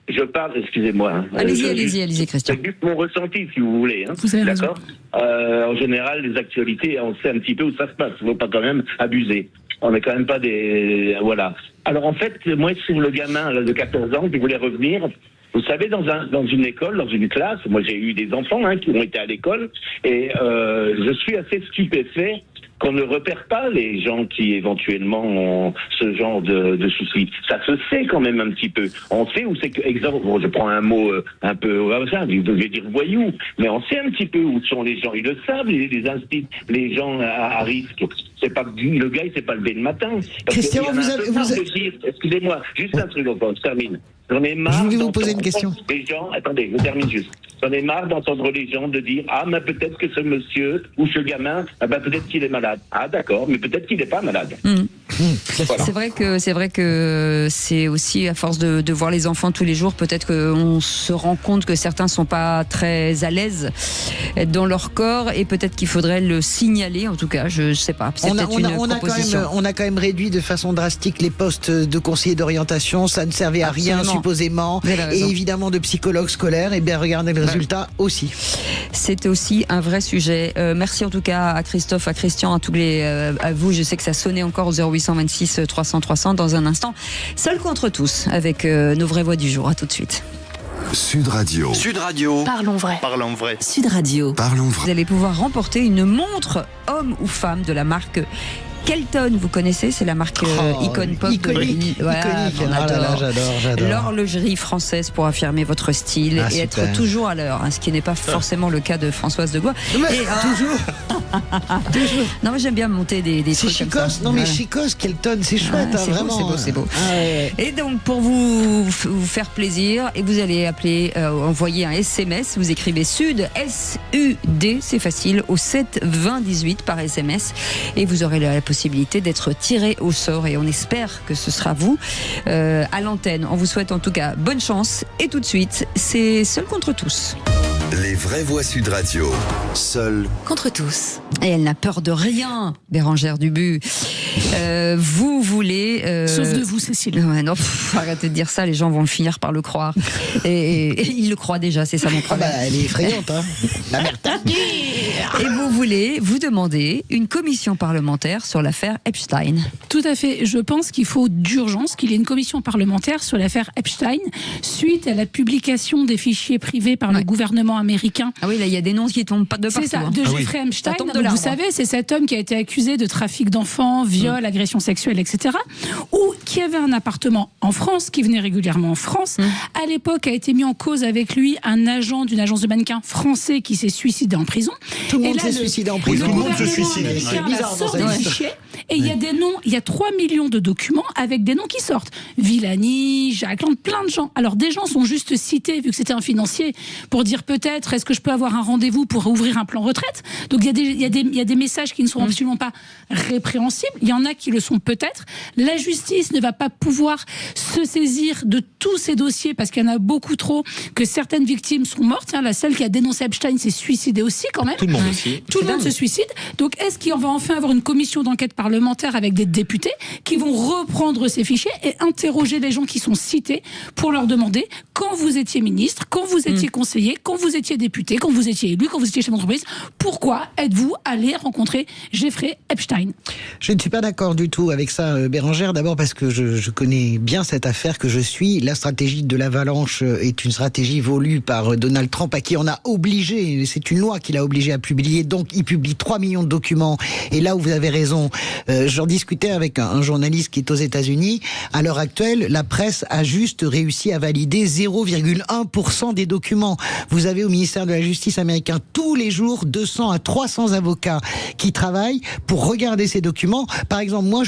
Je parle, excusez-moi. Allez-y, Christian. C'est juste mon ressenti, si vous voulez. D'accord. En général, les actualités, on sait un petit peu où ça se passe. Il ne faut pas quand même abuser. On n'est quand même pas des... Voilà. Alors en fait, moi, sur le gamin de 14 ans, je voulais revenir... Vous savez, dans une école, dans une classe, moi j'ai eu des enfants qui ont été à l'école, et je suis assez stupéfait qu'on ne repère pas les gens qui éventuellement ont ce genre de soucis. Ça se sait quand même un petit peu. On sait où c'est que, exemple, je prends un mot un peu, je vais dire voyou, mais on sait un petit peu où sont les gens. Ils le savent, les gens à risque. C'est pas le gars, il s'est pas levé le matin. Christian, excusez-moi, juste un truc, on termine. J'en ai marre. Je voulais vous poser une question. Les gens, attendez, je termine juste. J'en ai marre d'entendre les gens de dire mais peut-être que ce monsieur ou ce gamin, peut-être qu'il est malade. Ah d'accord, mais peut-être qu'il n'est pas malade. Voilà. C'est vrai que c'est aussi à force de voir les enfants tous les jours, peut-être qu'on se rend compte que certains sont pas très à l'aise dans leur corps et peut-être qu'il faudrait le signaler. En tout cas, je sais pas. C'est peut-être une proposition. On a quand même réduit de façon drastique les postes de conseillers d'orientation. Ça ne servait à rien supposément. Et évidemment de psychologues scolaires. Et bien regardez le résultat aussi. C'est aussi un vrai sujet. Merci en tout cas à Christophe, à Christian, à vous. Je sais que ça sonnait encore au 0826 300 300 dans un instant. Seul contre tous avec nos vraies voix du jour. À tout de suite. Sud Radio. Sud Radio. Parlons vrai. Parlons vrai. Sud Radio. Parlons vrai. Vous allez pouvoir remporter une montre homme ou femme de la marque Kelton, vous connaissez, c'est la marque icône pop. Iconique. J'adore. L'horlogerie française pour affirmer votre style et être toujours à l'heure, ce qui n'est pas forcément le cas de Françoise de Gois. Toujours. Non, mais j'aime bien monter des trucs comme ça. Non, mais chicos, Kelton, c'est chouette, vraiment. C'est beau. Et donc, pour vous faire plaisir, et vous allez appeler, envoyer un SMS, vous écrivez Sud, S-U-D, c'est facile, au 7 20 18 par SMS, et vous aurez la possibilité d'être tiré au sort, et on espère que ce sera vous à l'antenne. On vous souhaite en tout cas bonne chance, et tout de suite, c'est Seul contre tous. Les vraies voix Sud Radio. Seul contre tous. Et elle n'a peur de rien, Bérangère Dubu. Vous voulez... Sauf de vous, Cécile. Ouais, non, arrêtez de dire ça, les gens vont finir par le croire. Et ils le croient déjà, c'est ça mon problème. Elle est effrayante, hein. La mère Et vous voulez vous demander une commission parlementaire sur l'affaire Epstein. Tout à fait. Je pense qu'il faut d'urgence qu'il y ait une commission parlementaire sur l'affaire Epstein suite à la publication des fichiers privés par le gouvernement américain. Ah oui, là, il y a des noms qui tombent pas de partout. C'est ça, de Jeffrey Epstein. Donc, vous savez, c'est cet homme qui a été accusé de trafic d'enfants, viol, agression sexuelle, etc. Ou qui avait un appartement en France, qui venait régulièrement en France. À l'époque, a été mis en cause avec lui un agent d'une agence de mannequins français qui s'est suicidé en prison. Tout le monde s'est suicidé en prison. Tout le monde se suicide. C'est bizarre dans des fichiers. Et il y a des noms, il y a 3 millions de documents avec des noms qui sortent. Villani, Jacques Lang, plein de gens. Alors des gens sont juste cités, vu que c'était un financier, pour dire peut-être, est-ce que je peux avoir un rendez-vous pour ouvrir un plan retraite? Donc il y a des messages qui ne sont absolument pas répréhensibles. Il y en a qui le sont peut-être. La justice ne va pas pouvoir se saisir de tous ces dossiers parce qu'il y en a beaucoup trop, que certaines victimes sont mortes. La celle qui a dénoncé Epstein s'est suicidée aussi quand même. Tout le monde aussi. Tout le monde se suicide. Donc est-ce qu'on va enfin avoir une commission d'enquête parlementaire avec des députés qui vont reprendre ces fichiers et interroger les gens qui sont cités pour leur demander quand vous étiez ministre, quand vous étiez conseiller, quand vous étiez député, quand vous étiez élu, quand vous étiez chef d'entreprise, pourquoi êtes-vous allé rencontrer Jeffrey Epstein? Je ne suis pas d'accord du tout avec ça, Bérangère. D'abord parce que je connais bien cette affaire que je suis. La stratégie de l'avalanche est une stratégie voulue par Donald Trump à qui on a obligé, c'est une loi qui l'a obligé à publier. Donc il publie 3 millions de documents. Et là où vous avez raison, j'en discutais avec un journaliste qui est aux États-Unis. À l'heure actuelle, la presse a juste réussi à valider 0,1% des documents. Vous avez au ministère de la Justice américain tous les jours 200 à 300 avocats qui travaillent pour regarder ces documents. Par exemple, moi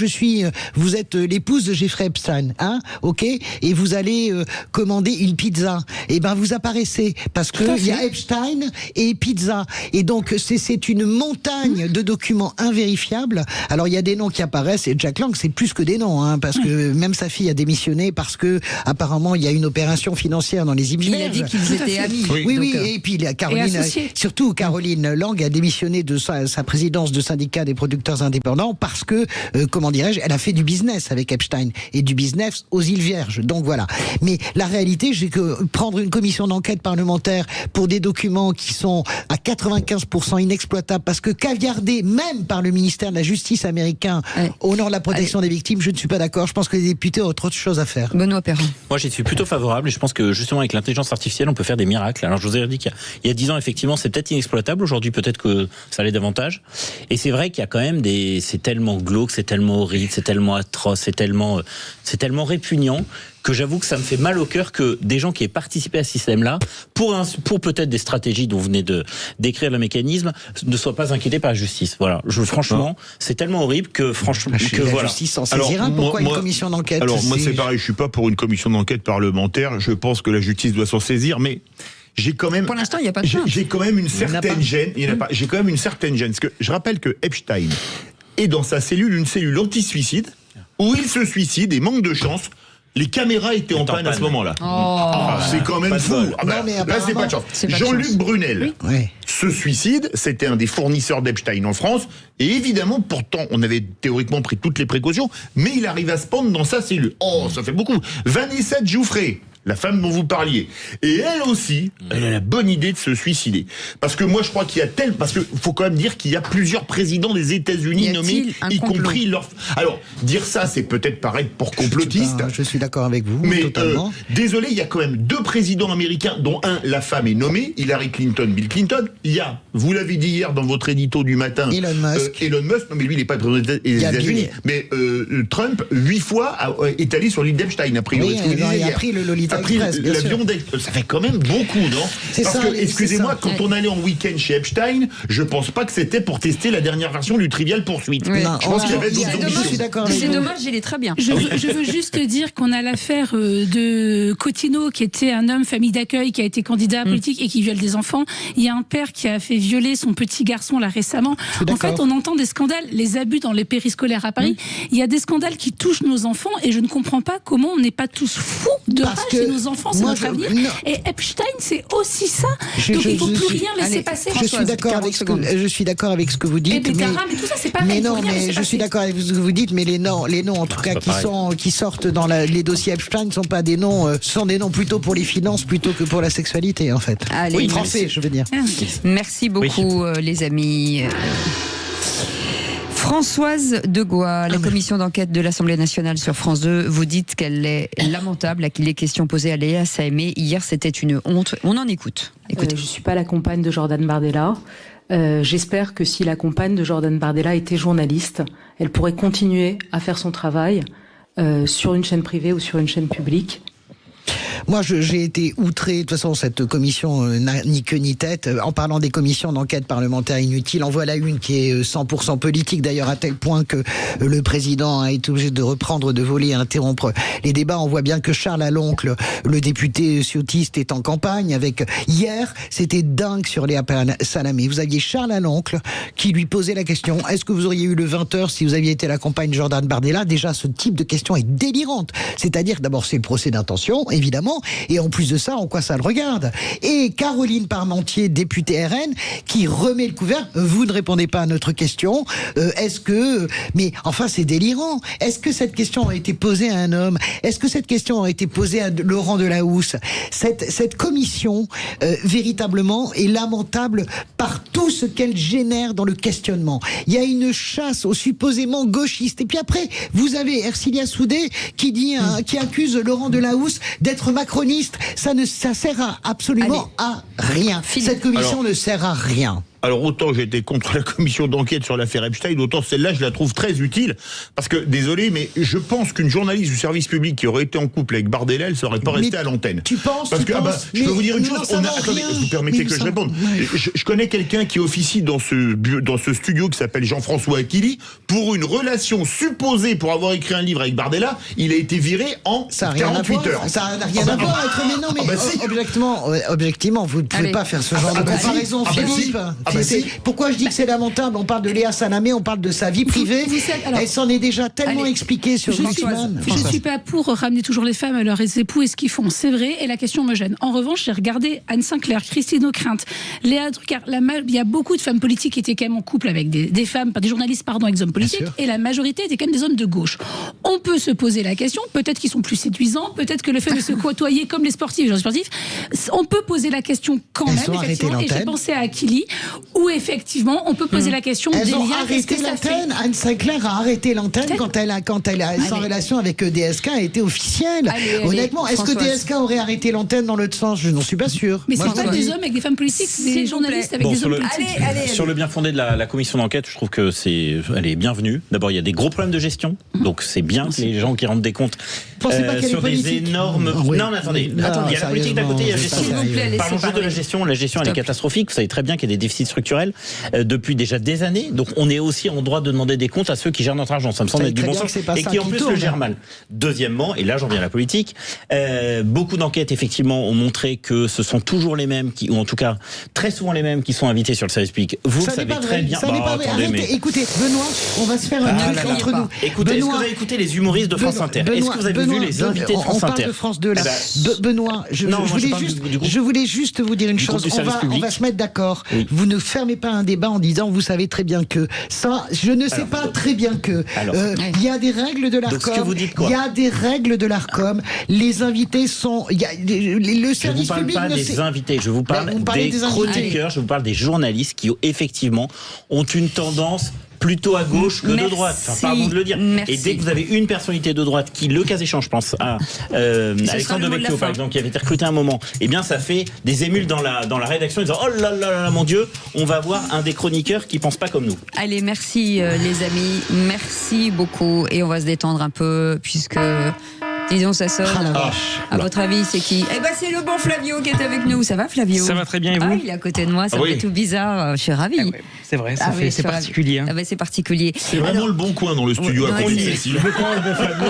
vous êtes l'épouse de Jeffrey Epstein, hein, ok, et vous allez commander une pizza. Et ben vous apparaissez parce que il y a Epstein et pizza. Et donc c'est une montagne de documents invérifiables. Alors il y a des noms qui apparaissent et Jack Lang c'est plus que des noms, hein, parce que même sa fille a démissionné parce que apparemment il y a une opération financière dans les images. Il a dit qu'ils étaient amis. Oui, et puis Caroline Lang a démissionné de sa présidence de syndicat des producteurs indépendants parce que, elle a fait du business avec Epstein et du business aux îles Vierges. Donc voilà. Mais la réalité, c'est que prendre une commission d'enquête parlementaire pour des documents qui sont à 95% inexploitables parce que caviardés même par le ministère de la Justice américain au nom de la protection des victimes, je ne suis pas d'accord. Je pense que les députés ont autre chose à faire. Benoît Perrin. Moi, j'y suis plutôt favorable et je pense que justement avec l'intelligence artificielle, on peut faire des miracles. Alors, je vous ai dit qu'il y a 10 ans, effectivement, c'est peut-être inexploitable. Aujourd'hui, peut-être que ça l'est davantage. Et c'est vrai qu'il y a quand même c'est tellement glauque, c'est tellement horrible, c'est tellement atroce, c'est tellement répugnant que j'avoue que ça me fait mal au cœur que des gens qui aient participé à ce système-là, pour peut-être des stratégies dont vous venez de décrire le mécanisme, ne soient pas inquiétés par la justice. Voilà. Franchement, c'est tellement horrible que franchement, la justice s'en saisira. Pourquoi une commission d'enquête? Alors moi c'est pareil, je suis pas pour une commission d'enquête parlementaire. Je pense que la justice doit s'en saisir, mais j'ai quand même. Pour l'instant, il n'y a pas de J'ai quand même une certaine gêne. J'ai quand même une certaine gêne. Parce que je rappelle que Epstein est dans sa cellule, une cellule anti-suicide, où il se suicide et manque de chance. Les caméras étaient en panne à ce moment-là. C'est quand même fou. Là, c'est pas de chance. Jean-Luc Brunel se suicide. C'était un des fournisseurs d'Epstein en France. Et évidemment, pourtant, on avait théoriquement pris toutes les précautions, mais il arrive à se pendre dans sa cellule. Oh, ça fait beaucoup. Vanessa Giuffre, la femme dont vous parliez. Et elle aussi, elle a la bonne idée de se suicider. Parce que moi, je crois qu'il y a parce que faut quand même dire qu'il y a plusieurs présidents des États-Unis nommés, y compris leur. Alors, dire ça, c'est peut-être paraître pour complotiste. Je suis d'accord avec vous. Mais totalement. Désolé, il y a quand même 2 présidents américains, dont un, la femme est nommée, Hillary Clinton, Bill Clinton. Il y a vous l'avez dit hier dans votre édito du matin. Elon Musk. Non mais lui il n'est pas président des États-Unis. Mais Trump 8 fois est allé sur l'île d'Epstein a priori. Il a pris le Lolita Express. L'avion ça fait quand même beaucoup, non? Parce que, excusez-moi, quand on allait en week-end chez Epstein, je pense pas que c'était pour tester la dernière version du Trivial Poursuite. Oui. Je pense qu'il y avait c'est dommage, il est très bien. Je veux juste dire qu'on a l'affaire de Cotino, qui était un homme famille d'accueil, qui a été candidat politique et qui viole des enfants. Il y a un père qui a fait violer son petit garçon là récemment. En fait, on entend des scandales, les abus dans les périscolaires à Paris. Il y a des scandales qui touchent nos enfants et je ne comprends pas comment on n'est pas tous fous de rage chez nos enfants, c'est notre avenir. Et Epstein, c'est aussi ça. Donc il ne faut plus rien laisser passer. Je suis d'accord avec ce que vous dites. Je suis d'accord avec ce que vous dites, mais les noms en tout cas qui sortent dans les dossiers Epstein ne sont pas des noms, sont des noms plutôt pour les finances plutôt que pour la sexualité en fait. Allez, français, je veux dire. Merci beaucoup les amis. Françoise Degois, la commission d'enquête de l'Assemblée nationale sur France 2, vous dites qu'elle est lamentable, qu'il est question posées à Léa Salamé. Hier, c'était une honte. On en écoute. Écoutez. Je ne suis pas la compagne de Jordan Bardella. J'espère que si la compagne de Jordan Bardella était journaliste, elle pourrait continuer à faire son travail sur une chaîne privée ou sur une chaîne publique. Moi, j'ai été outré. De toute façon, cette commission n'a ni queue ni tête. En parlant des commissions d'enquête parlementaire inutiles, en voilà une qui est 100% politique, d'ailleurs, à tel point que le président a été obligé de reprendre, de voler, interrompre les débats. On voit bien que Charles Aloncle, le député ciotiste, est en campagne avec... Hier, c'était dingue sur Léa Salamé. Vous aviez Charles Aloncle qui lui posait la question, est-ce que vous auriez eu le 20h si vous aviez été la compagne Jordan Bardella? Déjà, ce type de question est délirante. C'est-à-dire, d'abord, c'est le procès d'intention, évidemment, et en plus de ça, en quoi ça le regarde? Et Caroline Parmentier, députée RN, qui remet le couvert. Vous ne répondez pas à notre question. Est-ce que... Mais enfin, c'est délirant. Est-ce que cette question a été posée à un homme? Est-ce que cette question a été posée à Laurent Delahousse? Cette commission, véritablement, est lamentable par tout ce qu'elle génère dans le questionnement. Il y a une chasse aux supposément gauchistes. Et puis après, vous avez Ercilia Soudé qui dit, qui accuse Laurent Delahousse d'être macroniste. Ça sert absolument à rien. Cette commission ne sert à rien. Alors autant j'étais contre la commission d'enquête sur l'affaire Epstein, autant celle-là je la trouve très utile, parce que, désolé, mais je pense qu'une journaliste du service public qui aurait été en couple avec Bardella, elle ne serait pas restée à l'antenne. Tu penses? Parce que, je peux vous dire une chose, attendez, vous permettez que je réponde. Je connais quelqu'un qui officie dans ce studio qui s'appelle Jean-François Aquili, pour une relation supposée pour avoir écrit un livre avec Bardella, il a été viré en 48 heures. Ça n'a rien à voir. Mais non, mais si. Objectivement, vous ne pouvez pas faire ce genre de comparaison, Philippe. Pourquoi je dis que c'est lamentable? On parle de Léa Salamé, on parle de sa vie privée. Elle s'en est déjà tellement expliquée sur Guzman. Je ne suis pas pour ramener toujours les femmes à leurs époux et ce qu'ils font. C'est vrai, et la question me gêne. En revanche, j'ai regardé Anne Sinclair, Christine Ockrent, Léa Drucker. Il y a beaucoup de femmes politiques qui étaient quand même en couple avec des femmes, des journalistes, avec des hommes politiques, et la majorité étaient quand même des hommes de gauche. On peut se poser la question, peut-être qu'ils sont plus séduisants, peut-être que le fait de se côtoyer comme les sportifs, les gens sportifs, on peut poser la question quand même, effectivement, et j'ai pensé à Aquili, où effectivement on peut poser la question des liens. Arrêté l'antenne. Anne Sinclair a arrêté l'antenne quand elle a sa relation avec DSK a été officielle. Honnêtement, est-ce que DSK aurait arrêté l'antenne dans l'autre sens? Je n'en suis pas sûr. Mais c'est pas des hommes avec des femmes politiques, c'est des journalistes avec des hommes politiques. Sur le bien fondé de la commission d'enquête, je trouve que elle est bienvenue. D'abord, il y a des gros problèmes de gestion, donc c'est bien que les gens qui rendent des comptes sur des énormes. Non, mais attendez, il y a la politique d'un côté, il y a la gestion. Parlons juste de la gestion. La gestion, elle est catastrophique. Vous savez très bien qu'il y a des déficits structurels depuis déjà des années. Donc on est aussi en droit de demander des comptes à ceux qui gèrent notre argent. Ça me semble être du bon sens et qui en plus le gèrent mal. Deuxièmement, et là j'en viens à la politique, beaucoup d'enquêtes effectivement ont montré que ce sont toujours les mêmes, ou en tout cas très souvent les mêmes qui sont invités sur le service public. Vous le savez très bien. Ça n'est pas vrai. Écoutez, Benoît, on va se faire un truc entre nous. Écoutez, est-ce que vous avez écouté les humoristes de France Inter? Est-ce que vous avez vu les invités de France Inter? On parle de France 2 là. Benoît, je voulais juste vous dire une chose. On va se mettre d'accord. Vous ne fermez pas un débat en disant vous savez très bien que ça, je ne sais pas très bien que il y a des règles de l'Arcom. Il y a des règles de l'Arcom. Les invités sont. Le service public. Je ne vous parle pas des invités. Je vous parle des chroniqueurs. Je vous parle des journalistes qui effectivement ont une tendance plutôt à gauche que de droite. Enfin, pas à vous de le dire. Merci. Et dès que vous avez une personnalité de droite qui, le cas échange, je pense à Alexandre Devecchio, par exemple, qui avait été recruté un moment, eh bien, ça fait des émules dans la rédaction, en disant oh là là là, mon Dieu, on va avoir un des chroniqueurs qui pense pas comme nous. Allez, merci les amis, merci beaucoup, et on va se détendre un peu puisque. Disons, ça sonne. À votre avis, c'est qui? Eh ben, c'est le bon Flavio qui est avec nous. Ça va, Flavio? Ça va très bien, et vous? Il est à côté de moi, ça fait tout bizarre. Je suis ravie. Ouais, c'est vrai, c'est particulier. Ah, c'est particulier. C'est vraiment le bon coin dans le studio à côté de Cécile. Le bon coin, le bon Flavio.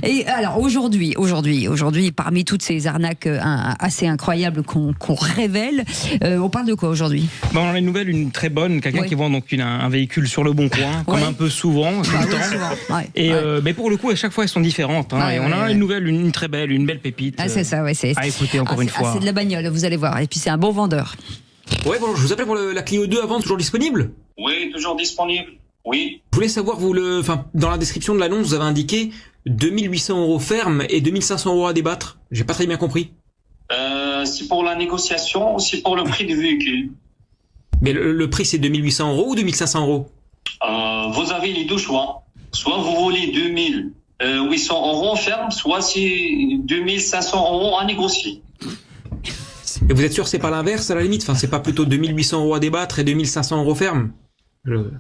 Et alors, aujourd'hui, parmi toutes ces arnaques assez incroyables qu'on révèle, on parle de quoi aujourd'hui? On a une nouvelle, une très bonne, quelqu'un qui vend donc un véhicule sur le bon coin, comme un peu souvent, tout le temps. Et mais pour le coup, à chaque fois, elles sont différentes. Et on a une nouvelle, une très belle, une belle pépite. Ah, c'est ça, c'est. À écouter encore une fois. C'est de la bagnole, vous allez voir. Et puis, c'est un bon vendeur. Ouais, bon, je vous appelle pour la Clio 2 avant, toujours disponible? Oui, toujours disponible. Oui. Je voulais savoir, dans la description de l'annonce, vous avez indiqué 2800 € ferme et 2500 € à débattre. J'ai pas très bien compris. C'est pour la négociation ou c'est pour le prix du véhicule? Mais le prix, c'est 2800 € ou 2500 €? Vous avez les deux choix. Soit vous voulez 2800 € ferme, soit c'est 2500 € à négocier. Et vous êtes sûr que c'est pas l'inverse à la limite? Enfin, c'est pas plutôt 2800 € à débattre et 2500 € ferme? Non.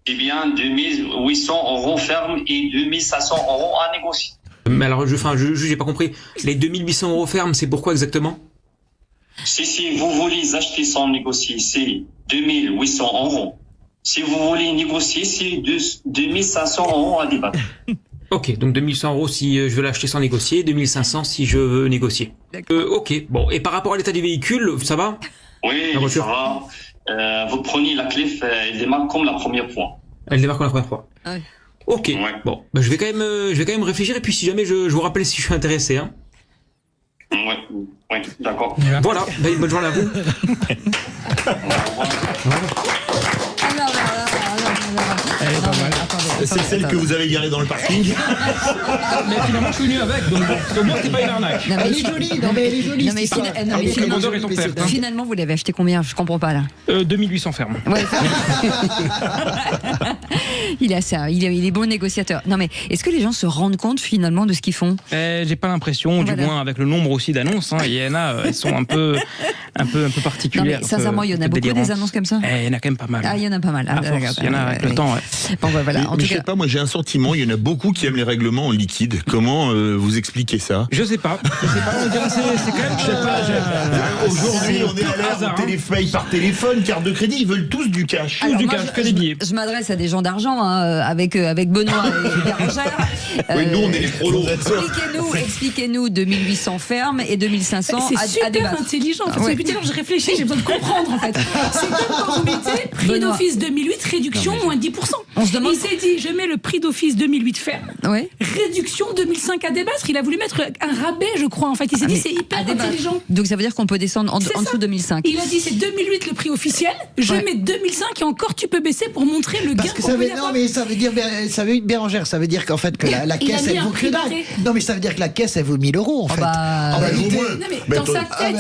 Eh bien, 2800 € ferme et 2500 € à négocier. Mais alors, j'ai pas compris. Les 2800 € ferme, c'est pourquoi exactement? Si vous voulez acheter sans négocier, c'est 2800 €. Si vous voulez négocier, c'est 2500 € à débattre. Ok, donc 2100 € si je veux l'acheter sans négocier, 2500 si je veux négocier. Ok, bon. Et par rapport à l'état du véhicule, ça va? Oui, ça va. Vous prenez la clé, elle démarre comme la première fois. Elle démarre comme la première fois. Ouais. Ok. Ouais. Bon, je vais quand même réfléchir et puis si jamais je vous rappelle si je suis intéressé. Hein. Ouais, d'accord. Voilà, bonne journée à vous. Elle est pas mal. C'est celle que vous avez garée dans le parking. Mais finalement, je suis venu avec, donc au moins, c'est pas une arnaque. Elle est jolie, elle est jolie. Finalement, vous l'avez acheté combien? Je comprends pas là. 2800 ferme. Ouais. Il a ça, il est bon négociateur. Non mais, est-ce que les gens se rendent compte finalement de ce qu'ils font? J'ai pas l'impression, du moins avec le nombre aussi d'annonces. Il y en a, elles sont un peu particulières. Non mais sincèrement, il y en a beaucoup des annonces comme ça. Il y en a quand même pas mal. Ah, il y en a pas mal. Il y en a avec le temps. Ouais. Bon, voilà. Mais je sais pas, moi j'ai un sentiment, il y en a beaucoup qui aiment les règlements en liquide. Comment vous expliquez ça? Je sais pas. On dirait c'est quand même. Je sais pas. Aujourd'hui, on est à l'ère par téléphone, carte de crédit, ils veulent tous du cash. Alors, du cash, que des billets. Je m'adresse à des gens d'argent, avec Benoît et Bérangère. Oui, nous on est les prolos. Expliquez-nous 2800 fermes et 2500 à débattre. C'est super intelligent. Parce que depuis tout à l'heure, je réfléchis, j'ai besoin de comprendre en fait. C'est comme quand vous mettez prix d'office 2008, réduction moins 10%. On se demande. Il s'est dit, je mets le prix d'office 2008 ferme. Ouais. Réduction 2005 à débattre. Il a voulu mettre un rabais, je crois. En fait, il s'est dit, c'est hyper intelligent. Donc ça veut dire qu'on peut descendre en dessous de 2005. Il a dit, c'est 2008 le prix officiel. Je mets 2005 et encore, tu peux baisser pour montrer le gain. Parce que ça veut dire Bérangère, ça veut dire qu'en fait que la caisse elle vaut que dalle. Non mais ça veut dire que la caisse elle vaut 1000 € en fait. Non mais dans sa tête,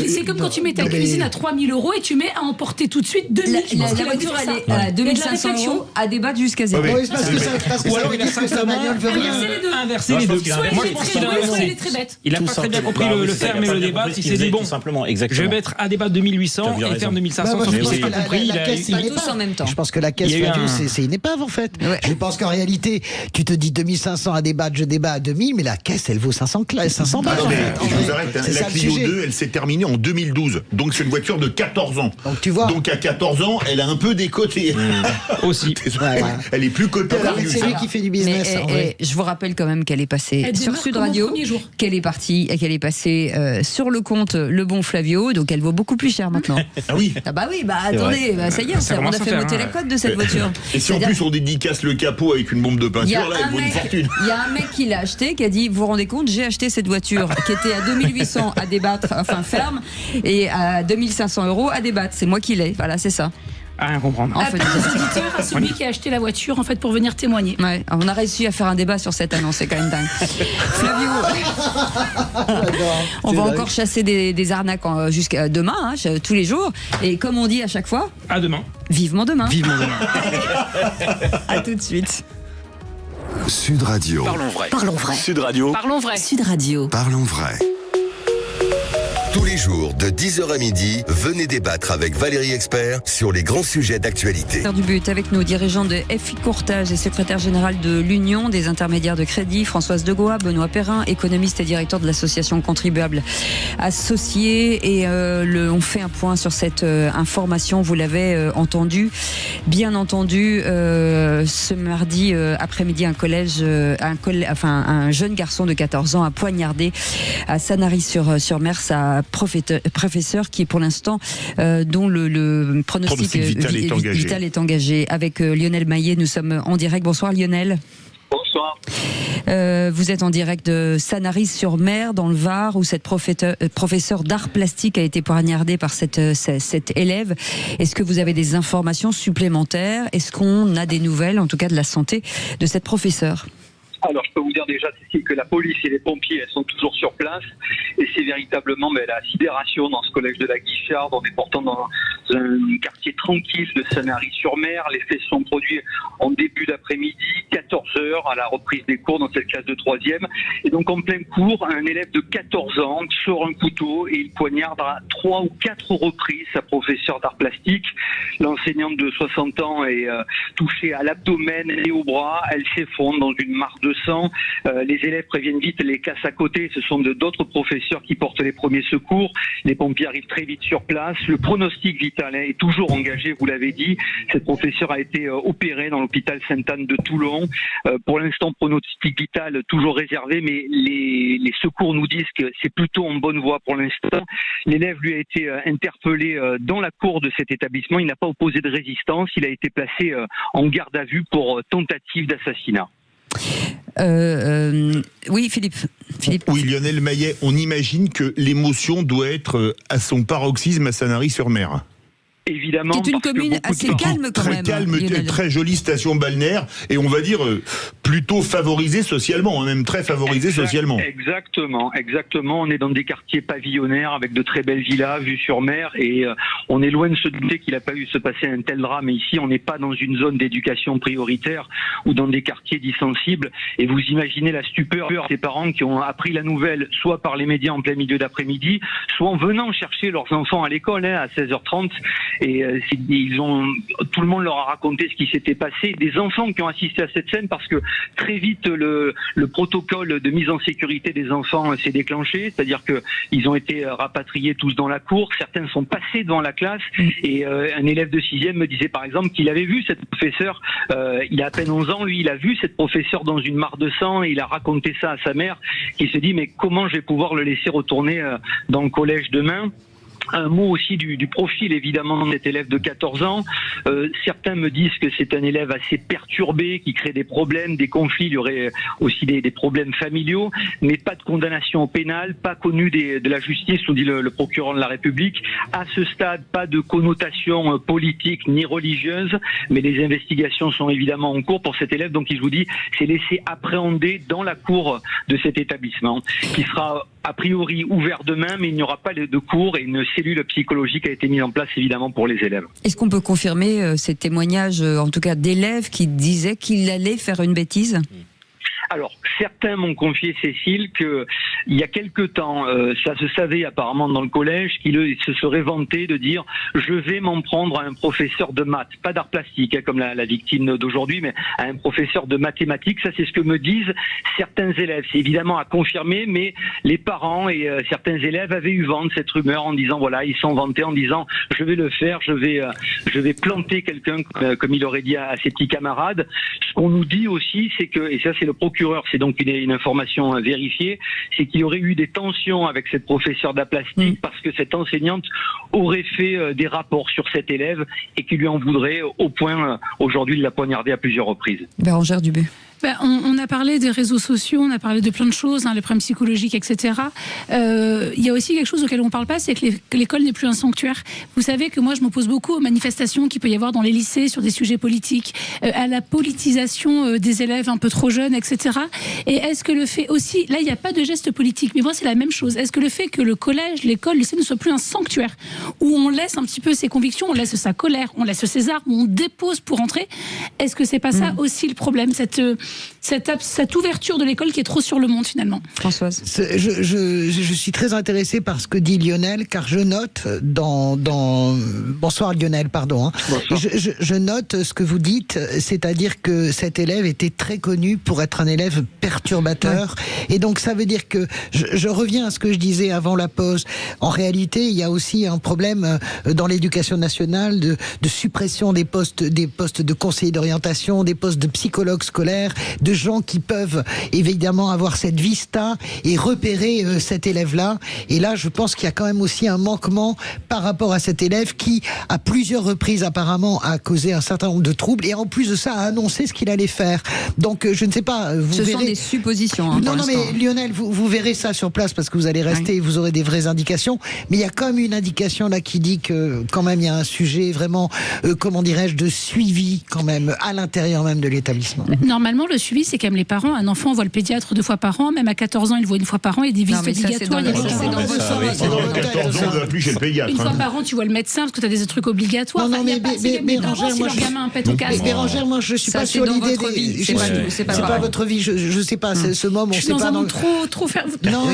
c'est comme quand tu mets ta cuisine à 3000 € et tu mets à emporter tout de suite 2000. La voiture elle est à 2500 € à débattre jusqu'à 0. Parce que ça veut dire que sa bagnole veut rien. Inverser les deux. Moi je pense qu'il a inversé. Il a pas très bien compris le ferme et le débat. Il s'est dit bon, je vais mettre à débattre 2800 et ferme 2500. Sauf qu'il s'est pas compris. Il a tous en même temps. Je pense que la caisse c'est une épave en fait. Je pense qu'en réalité, tu te dis 2500 à débattre, je débat à 2000, mais la caisse elle vaut 500 balles. Je vous arrête, la Clio 2 elle s'est terminée en 2012. Donc c'est une voiture de 14 ans. Donc tu vois. Donc à 14 ans, elle a un peu décoté. Aussi. Elle est plus cotée à la rue. C'est lui qui fait du business. Je vous rappelle quand même qu'elle est passée sur Sud Radio, qu'elle est passée sur le compte Le Bon Flavio, donc elle vaut beaucoup plus cher maintenant. Ah oui. Ah bah oui, attendez, ça y est, on a fait monter la cote de cette voiture. Et si en plus on dédicace le capot avec une bombe de peinture, là elle vaut une fortune. Il y a un mec qui l'a acheté, qui a dit, vous vous rendez compte, j'ai acheté cette voiture qui était à 2800 à débattre, enfin ferme, et à 2500 € à débattre. C'est moi qui l'ai, voilà, c'est ça. À rien comprendre. Appel des auditeurs à celui qui a acheté la voiture en fait pour venir témoigner. Ouais, on a réussi à faire un débat sur cette annonce, c'est quand même dingue. Flavio, on va encore chasser des arnaques jusqu'à demain, tous les jours. Et comme on dit à chaque fois, à demain. Vivement demain. Vivement demain. À tout de suite. Sud Radio. Parlons vrai. Parlons vrai. Sud Radio. Parlons vrai. Sud Radio. Parlons vrai. Tous les jours, de 10h à midi, venez débattre avec Valérie Expert sur les grands sujets d'actualité. Du but avec nous, dirigeant de FI Courtage et secrétaire général de l'Union des intermédiaires de crédit, Françoise Degois, Benoît Perrin, économiste et directeur de l'association Contribuables Associés. Et on fait un point sur cette information, vous l'avez entendu. Bien entendu, ce mardi après-midi, un jeune garçon de 14 ans a poignardé à Sanary-sur-Mer sa professeur qui est pour l'instant dont le pronostic vital est engagé. Avec Lionel Maillet, nous sommes en direct. Bonsoir Lionel. Bonsoir. Vous êtes en direct de Sanary-sur-Mer dans le Var où cette professeure d'art plastique a été poignardée par cette élève. Est-ce que vous avez des informations supplémentaires? Est-ce qu'on a des nouvelles, en tout cas de la santé de cette professeure? Alors, je peux vous dire déjà, Cécile, que la police et les pompiers, elles sont toujours sur place. Et c'est véritablement la sidération dans ce collège de la Guicharde. On est pourtant dans un quartier tranquille de Sanary-sur-Mer. Les faits sont produits en début d'après-midi, 14h, à la reprise des cours dans cette classe de 3e. Et donc, en plein cours, un élève de 14 ans sort un couteau et il poignarde à 3 ou 4 reprises sa professeure d'art plastique. L'enseignante de 60 ans est touchée à l'abdomen et au bras. Elle s'effondre dans une mare de sang. Les élèves préviennent vite les classes à côté. Ce sont d'autres professeurs qui portent les premiers secours. Les pompiers arrivent très vite sur place. Le pronostic vital est toujours engagé, vous l'avez dit. Cette professeure a été opérée dans l'hôpital Sainte-Anne de Toulon. Pour l'instant, pronostic vital toujours réservé, mais les secours nous disent que c'est plutôt en bonne voie pour l'instant. L'élève lui a été interpellé dans la cour de cet établissement. Il n'a pas opposé de résistance. Il a été placé en garde à vue pour tentative d'assassinat. Oui, Philippe. Oui, Lionel Maillet, on imagine que l'émotion doit être à son paroxysme à Sanary-sur-Mer. Évidemment. C'est une commune assez calme quand même. Très calme, très jolie station balnéaire et on va dire plutôt favorisée socialement, même très favorisée socialement. Exactement. On est dans des quartiers pavillonnaires avec de très belles villas vues sur mer et on est loin de se douter qu'il n'a pas eu se passer un tel drame. Et ici, on n'est pas dans une zone d'éducation prioritaire ou dans des quartiers dits sensibles. Et vous imaginez la stupeur des parents qui ont appris la nouvelle soit par les médias en plein milieu d'après-midi, soit en venant chercher leurs enfants à l'école à 16h30. Et tout le monde leur a raconté ce qui s'était passé. Des enfants qui ont assisté à cette scène parce que très vite le protocole de mise en sécurité des enfants s'est déclenché, c'est-à-dire que ils ont été rapatriés tous dans la cour. Certains sont passés devant la classe et un élève de 6e me disait par exemple qu'il avait vu cette professeure. Il a à peine 11 ans, lui, il a vu cette professeure dans une mare de sang et il a raconté ça à sa mère qui se dit mais comment je vais pouvoir le laisser retourner dans le collège demain? Un mot aussi du profil évidemment de cet élève de 14 ans. Certains me disent que c'est un élève assez perturbé, qui crée des problèmes, des conflits. Il y aurait aussi des problèmes familiaux, mais pas de condamnation pénale, pas connu de la justice, nous dit le procureur de la République. À ce stade, pas de connotation politique ni religieuse, mais les investigations sont évidemment en cours pour cet élève. Donc, je vous dis, c'est laissé appréhender dans la cour de cet établissement, qui sera a priori ouvert demain, mais il n'y aura pas de cours et une cellule psychologique a été mise en place évidemment pour les élèves. Est-ce qu'on peut confirmer ces témoignages, en tout cas d'élèves qui disaient qu'il allait faire une bêtise ? Alors, certains m'ont confié, Cécile, que il y a quelque temps, ça se savait apparemment dans le collège, qu'il se serait vanté de dire « je vais m'en prendre à un professeur de maths », pas d'art plastique, comme la victime d'aujourd'hui, mais à un professeur de mathématiques. Ça, c'est ce que me disent certains élèves. C'est évidemment à confirmer, mais les parents et certains élèves avaient eu vent de cette rumeur en disant, voilà, ils sont vantés en disant « je vais le faire, je vais planter quelqu'un », comme il aurait dit à ses petits camarades. Ce qu'on nous dit aussi, c'est que, et ça c'est le procureur, c'est donc une information vérifiée, c'est qu'il y aurait eu des tensions avec cette professeure d'art plastique parce que cette enseignante aurait fait des rapports sur cet élève et qui lui en voudrait au point aujourd'hui de la poignarder à plusieurs reprises. Bérangère Dubé. On a parlé des réseaux sociaux, on a parlé de plein de choses, les problèmes psychologiques, etc. Il y a aussi quelque chose auquel on ne parle pas, c'est que l'école n'est plus un sanctuaire. Vous savez que moi, je m'oppose beaucoup aux manifestations qu'il peut y avoir dans les lycées sur des sujets politiques, à la politisation des élèves un peu trop jeunes, etc. Et est-ce que le fait aussi, là, il n'y a pas de geste politique, mais moi, c'est la même chose. Est-ce que le fait que le collège, l'école, le lycée ne soit plus un sanctuaire, où on laisse un petit peu ses convictions, on laisse sa colère, on laisse ses armes, on dépose pour entrer, est-ce que c'est pas ça aussi le problème, cette ouverture de l'école qui est trop sur le monde finalement? Françoise. Je suis très intéressée par ce que dit Lionel, car je note bonsoir Lionel, pardon. Bonsoir. Je note ce que vous dites, c'est-à-dire que cet élève était très connu pour être un élève perturbateur. Ouais. Et donc ça veut dire que, je reviens à ce que je disais avant la pause, en réalité il y a aussi un problème dans l'éducation nationale de suppression des postes de conseillers d'orientation, des postes de psychologues scolaires, de gens qui peuvent évidemment avoir cette vista et repérer cet élève-là. Et là, je pense qu'il y a quand même aussi un manquement par rapport à cet élève qui, à plusieurs reprises apparemment, a causé un certain nombre de troubles et en plus de ça a annoncé ce qu'il allait faire. Donc je ne sais pas, ce sont des suppositions. Non, mais Lionel, vous verrez ça sur place parce que vous allez rester et vous aurez des vraies indications. Mais il y a comme une indication là qui dit que quand même il y a un sujet vraiment, comment dirais-je, de suivi quand même à l'intérieur même de l'établissement. Normalement, le suivi, c'est quand même les parents. Un enfant voit le pédiatre 2 fois par an, même à 14 ans, il le voit 1 fois par an, il y a des visites obligatoires. Une fois par an, tu vois le médecin parce que tu as des trucs obligatoires. Non, mais Bérangère, moi, Bérangère, moi, je suis pas sur l'idée des. C'est pas votre vie. Je sais pas. Ce môme, on sait pas. Trop faire. Non,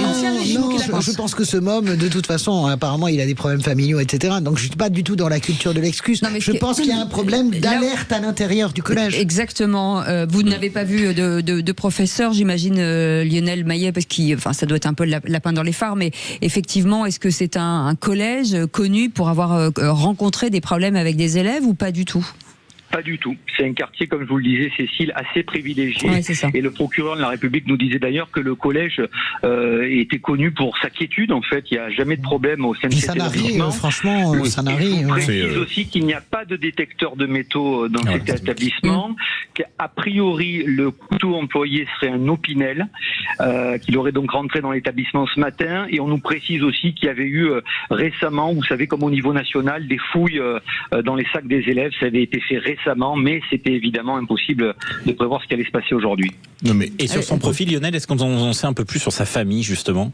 je pense que ce môme, de toute façon, apparemment, il a des problèmes familiaux, etc. Donc, je suis pas du tout dans la culture de l'excuse. Je pense qu'il y a un problème d'alerte à l'intérieur du collège. Exactement. Vous n'avez pas vu de professeur, j'imagine, Lionel Maillet, parce que ça doit être un peu le lapin dans les phares, mais effectivement, est-ce que c'est un collège connu pour avoir rencontré des problèmes avec des élèves ou pas du tout ? Pas du tout. C'est un quartier, comme je vous le disais, Cécile, assez privilégié. Ouais, c'est ça. Et le procureur de la République nous disait d'ailleurs que le collège était connu pour sa quiétude. En fait, il n'y a jamais de problème au sein de cet établissement. Franchement, Sanary. On précise aussi qu'il n'y a pas de détecteur de métaux dans cet établissement. Qu'a priori, le couteau employé serait un Opinel, qu'il aurait donc rentré dans l'établissement ce matin. Et on nous précise aussi qu'il y avait eu récemment, vous savez, comme au niveau national, des fouilles dans les sacs des élèves. Ça avait été fait récemment, mais c'était évidemment impossible de prévoir ce qui allait se passer aujourd'hui. Et sur son profil, Lionel, est-ce qu'on en sait un peu plus sur sa famille, justement ?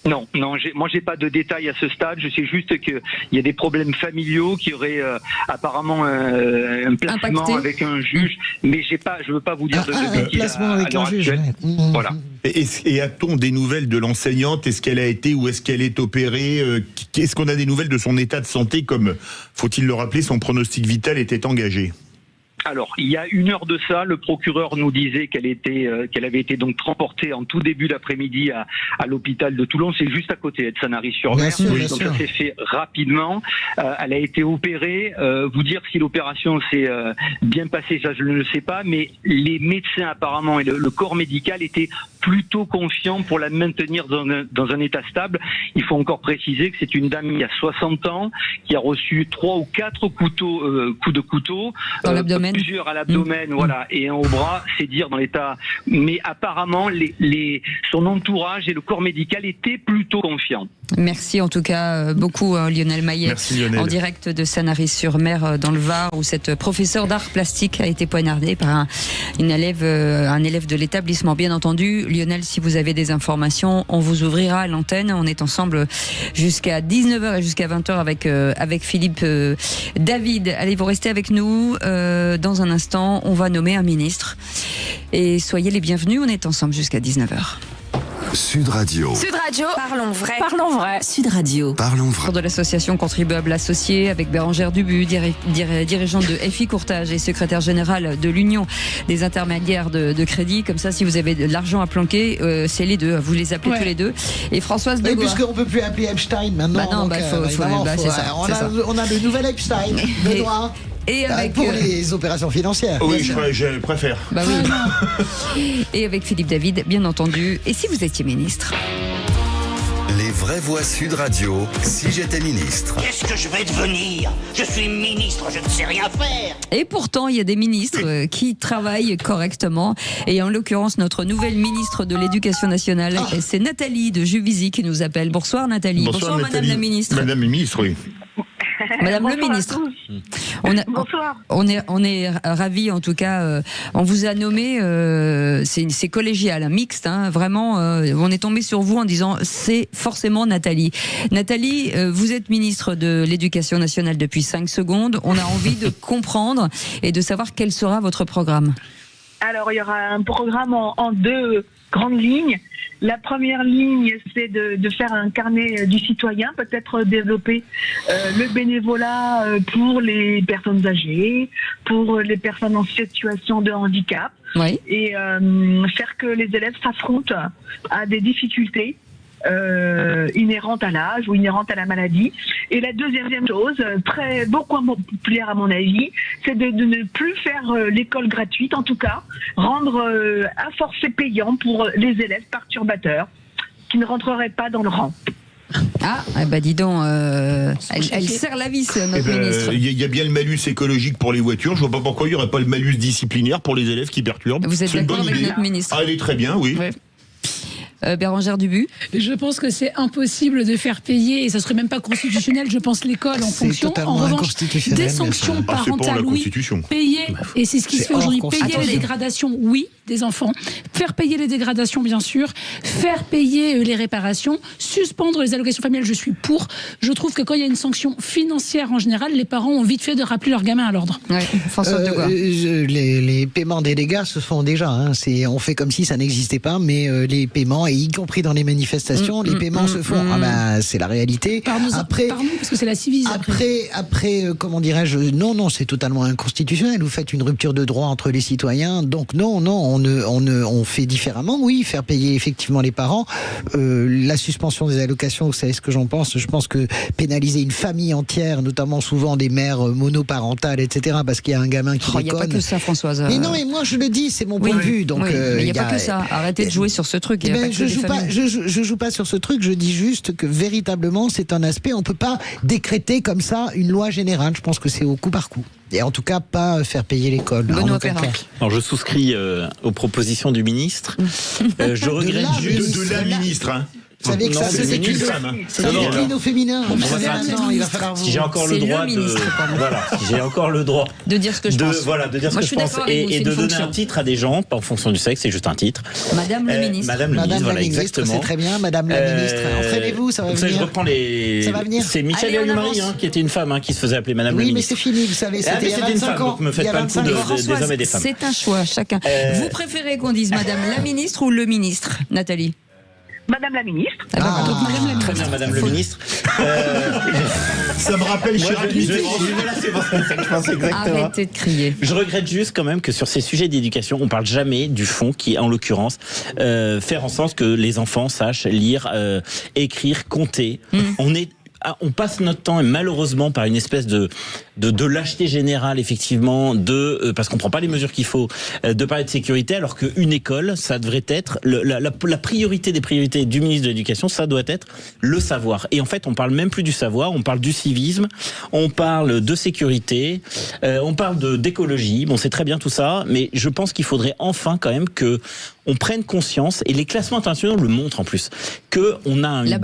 Non, moi j'ai pas de détails à ce stade. Je sais juste qu'il y a des problèmes familiaux qui auraient apparemment un placement avec un juge, mais je veux pas vous dire de bêtises. Placement avec un juge. Voilà. Et a-t-on des nouvelles de l'enseignante ? Est-ce qu'elle a été ou est-ce qu'elle est opérée ? Est-ce qu'on a des nouvelles de son état de santé ? Comme, faut-il le rappeler, son pronostic vital était engagé. Alors, il y a 1 heure de ça, le procureur nous disait qu'elle avait été donc transportée en tout début d'après-midi à l'hôpital de Toulon. C'est juste à côté de Sanary-sur-Mer. Donc ça s'est fait rapidement. Elle a été opérée. Vous dire si l'opération s'est bien passée, ça je ne le sais pas. Mais les médecins apparemment et le corps médical étaient plutôt confiants pour la maintenir dans un état stable. Il faut encore préciser que c'est une dame qui a 60 ans, qui a reçu 3 ou 4 coups de couteau. Dans l'abdomen. Plusieurs à l'abdomen, voilà, et un au bras, c'est dire dans l'état. Mais apparemment, son entourage et le corps médical étaient plutôt confiants. Merci en tout cas beaucoup Lionel Maillet. Merci, Lionel. En direct de Sanary-sur-Mer dans le Var, où cette professeure d'art plastique a été poignardée par un élève de l'établissement. Bien entendu, Lionel, si vous avez des informations, on vous ouvrira l'antenne. On est ensemble jusqu'à 19h et jusqu'à 20h avec Philippe David. Allez, vous restez avec nous. Dans un instant, on va nommer un ministre. Et soyez les bienvenus, on est ensemble jusqu'à 19h. Sud Radio. Sud Radio. Parlons vrai. Parlons vrai. Sud Radio. Parlons vrai. De l'association Contribuables Associés avec Bérangère Dubu, dirigeante de FI Courtage et secrétaire générale de l'Union des intermédiaires de crédit. Comme ça, si vous avez de l'argent à planquer, c'est les deux. Vous les appelez tous les deux. Et Françoise Degois. Puisqu'on ne peut plus appeler Epstein maintenant. C'est ça. On a le nouvel Epstein. Benoît. Et avec pour les opérations financières. Oui, je préfère. Bah oui. Et avec Philippe David, bien entendu. Et si vous étiez ministre ? Les vraies voix Sud Radio, si j'étais ministre. Qu'est-ce que je vais devenir? Je suis ministre, je ne sais rien faire. Et pourtant, il y a des ministres qui travaillent correctement. Et en l'occurrence, notre nouvelle ministre de l'Éducation nationale, c'est Nathalie de Juvisy qui nous appelle. Bonsoir Nathalie. Bonsoir Nathalie. Madame la ministre. Madame la ministre, oui. Madame le ministre, bonsoir. On est ravis en tout cas. On vous a nommé, c'est collégial, mixte, hein, vraiment. On est tombé sur vous en disant c'est forcément Nathalie. Nathalie, vous êtes ministre de l'Éducation nationale depuis 5 secondes. On a envie de comprendre et de savoir quel sera votre programme. Alors il y aura un programme en 2 grandes lignes. La première ligne, c'est de faire un carnet du citoyen, peut-être développer le bénévolat pour les personnes âgées, pour les personnes en situation de handicap, oui. Et faire que les élèves s'affrontent à des difficultés inhérentes à l'âge ou inhérentes à la maladie. Et la deuxième chose, beaucoup populaire à mon avis, c'est de ne plus faire l'école gratuite, en tout cas, rendre à forfait payant pour les élèves perturbateurs qui ne rentreraient pas dans le rang. Ah, dis donc, elle serre la vis, notre ministre. Il y a bien le malus écologique pour les voitures. Je vois pas pourquoi il n'y aurait pas le malus disciplinaire pour les élèves qui perturbent. Vous êtes d'accord avec notre ministre? Ah, elle est très bien, oui. Ouais. Bérangère Dubu. Je pense que c'est impossible de faire payer, et ça serait même pas constitutionnel, je pense, l'école en fonction. En revanche, des sanctions parentales, oui, payer, et c'est ce qui se fait aujourd'hui, payer les dégradations, oui, des enfants, faire payer les dégradations, bien sûr, faire payer les réparations, suspendre les allocations familiales, je suis pour. Je trouve que quand il y a une sanction financière en général, les parents ont vite fait de rappeler leur gamin à l'ordre. Ouais, les paiements des dégâts se font déjà. Hein. On fait comme si ça n'existait pas, mais les paiements, et y compris dans les manifestations, les paiements se font. C'est la réalité. Pardon, parce que c'est la civise. Après, comment dirais-je, non, c'est totalement inconstitutionnel. Vous faites une rupture de droit entre les citoyens. Donc non, on fait différemment. Oui, faire payer effectivement les parents. La suspension des allocations, vous savez ce que j'en pense. Je pense que pénaliser une famille entière, notamment souvent des mères monoparentales, etc., parce qu'il y a un gamin qui déconne. Il n'y a pas que ça, Françoise. Mais non, et moi je le dis, c'est mon point de vue. Donc, mais il n'y a pas que ça. Arrêtez de jouer sur ce truc. Je joue pas sur ce truc, je dis juste que véritablement c'est un aspect, on peut pas décréter comme ça une loi générale, je pense que c'est au coup par coup. Et en tout cas, pas faire payer l'école. Alors, je souscris aux propositions du ministre. Je regrette juste... De la ministre, hein. Vous savez que ça, c'est une femme. C'est au féminin. Si j'ai encore le droit j'ai encore le droit de dire ce que je pense. Voilà, de dire ce que je pense et de donner un titre à des gens, pas en fonction du sexe, c'est juste un titre. Madame la ministre. Madame la ministre, voilà, exactement. C'est très bien, Madame la ministre. Entraînez-vous, ça va venir. Je reprends ça va venir. C'est Michel Alliot-Marie, qui était une femme, qui se faisait appeler Madame la ministre. Oui, mais c'est fini, vous savez. C'était il y a 25 ans. Ne me faites pas le coup des hommes et des femmes. C'est un choix, chacun. Vous préférez qu'on dise Madame la ministre ou le ministre, Nathalie? Madame la ministre. Très bien, Madame le ministre. Ça me rappelle Chirac. Voilà, c'est pour ça que je pense exactement. Arrêtez de crier. Je regrette juste quand même que sur ces sujets d'éducation, on parle jamais du fond qui est, en l'occurrence, faire en sorte que les enfants sachent lire, écrire, compter. On passe notre temps, et malheureusement, par une espèce de lâcheté générale, effectivement, parce qu'on prend pas les mesures qu'il faut, de parler de sécurité, alors qu'une école, ça devrait être la priorité des priorités du ministre de l'Éducation, ça doit être le savoir. Et en fait, on parle même plus du savoir, on parle du civisme, on parle de sécurité, on parle d'écologie. Bon, c'est très bien tout ça, mais je pense qu'il faudrait enfin quand même que on prenne conscience, et les classements internationaux le montrent en plus, qu'on a une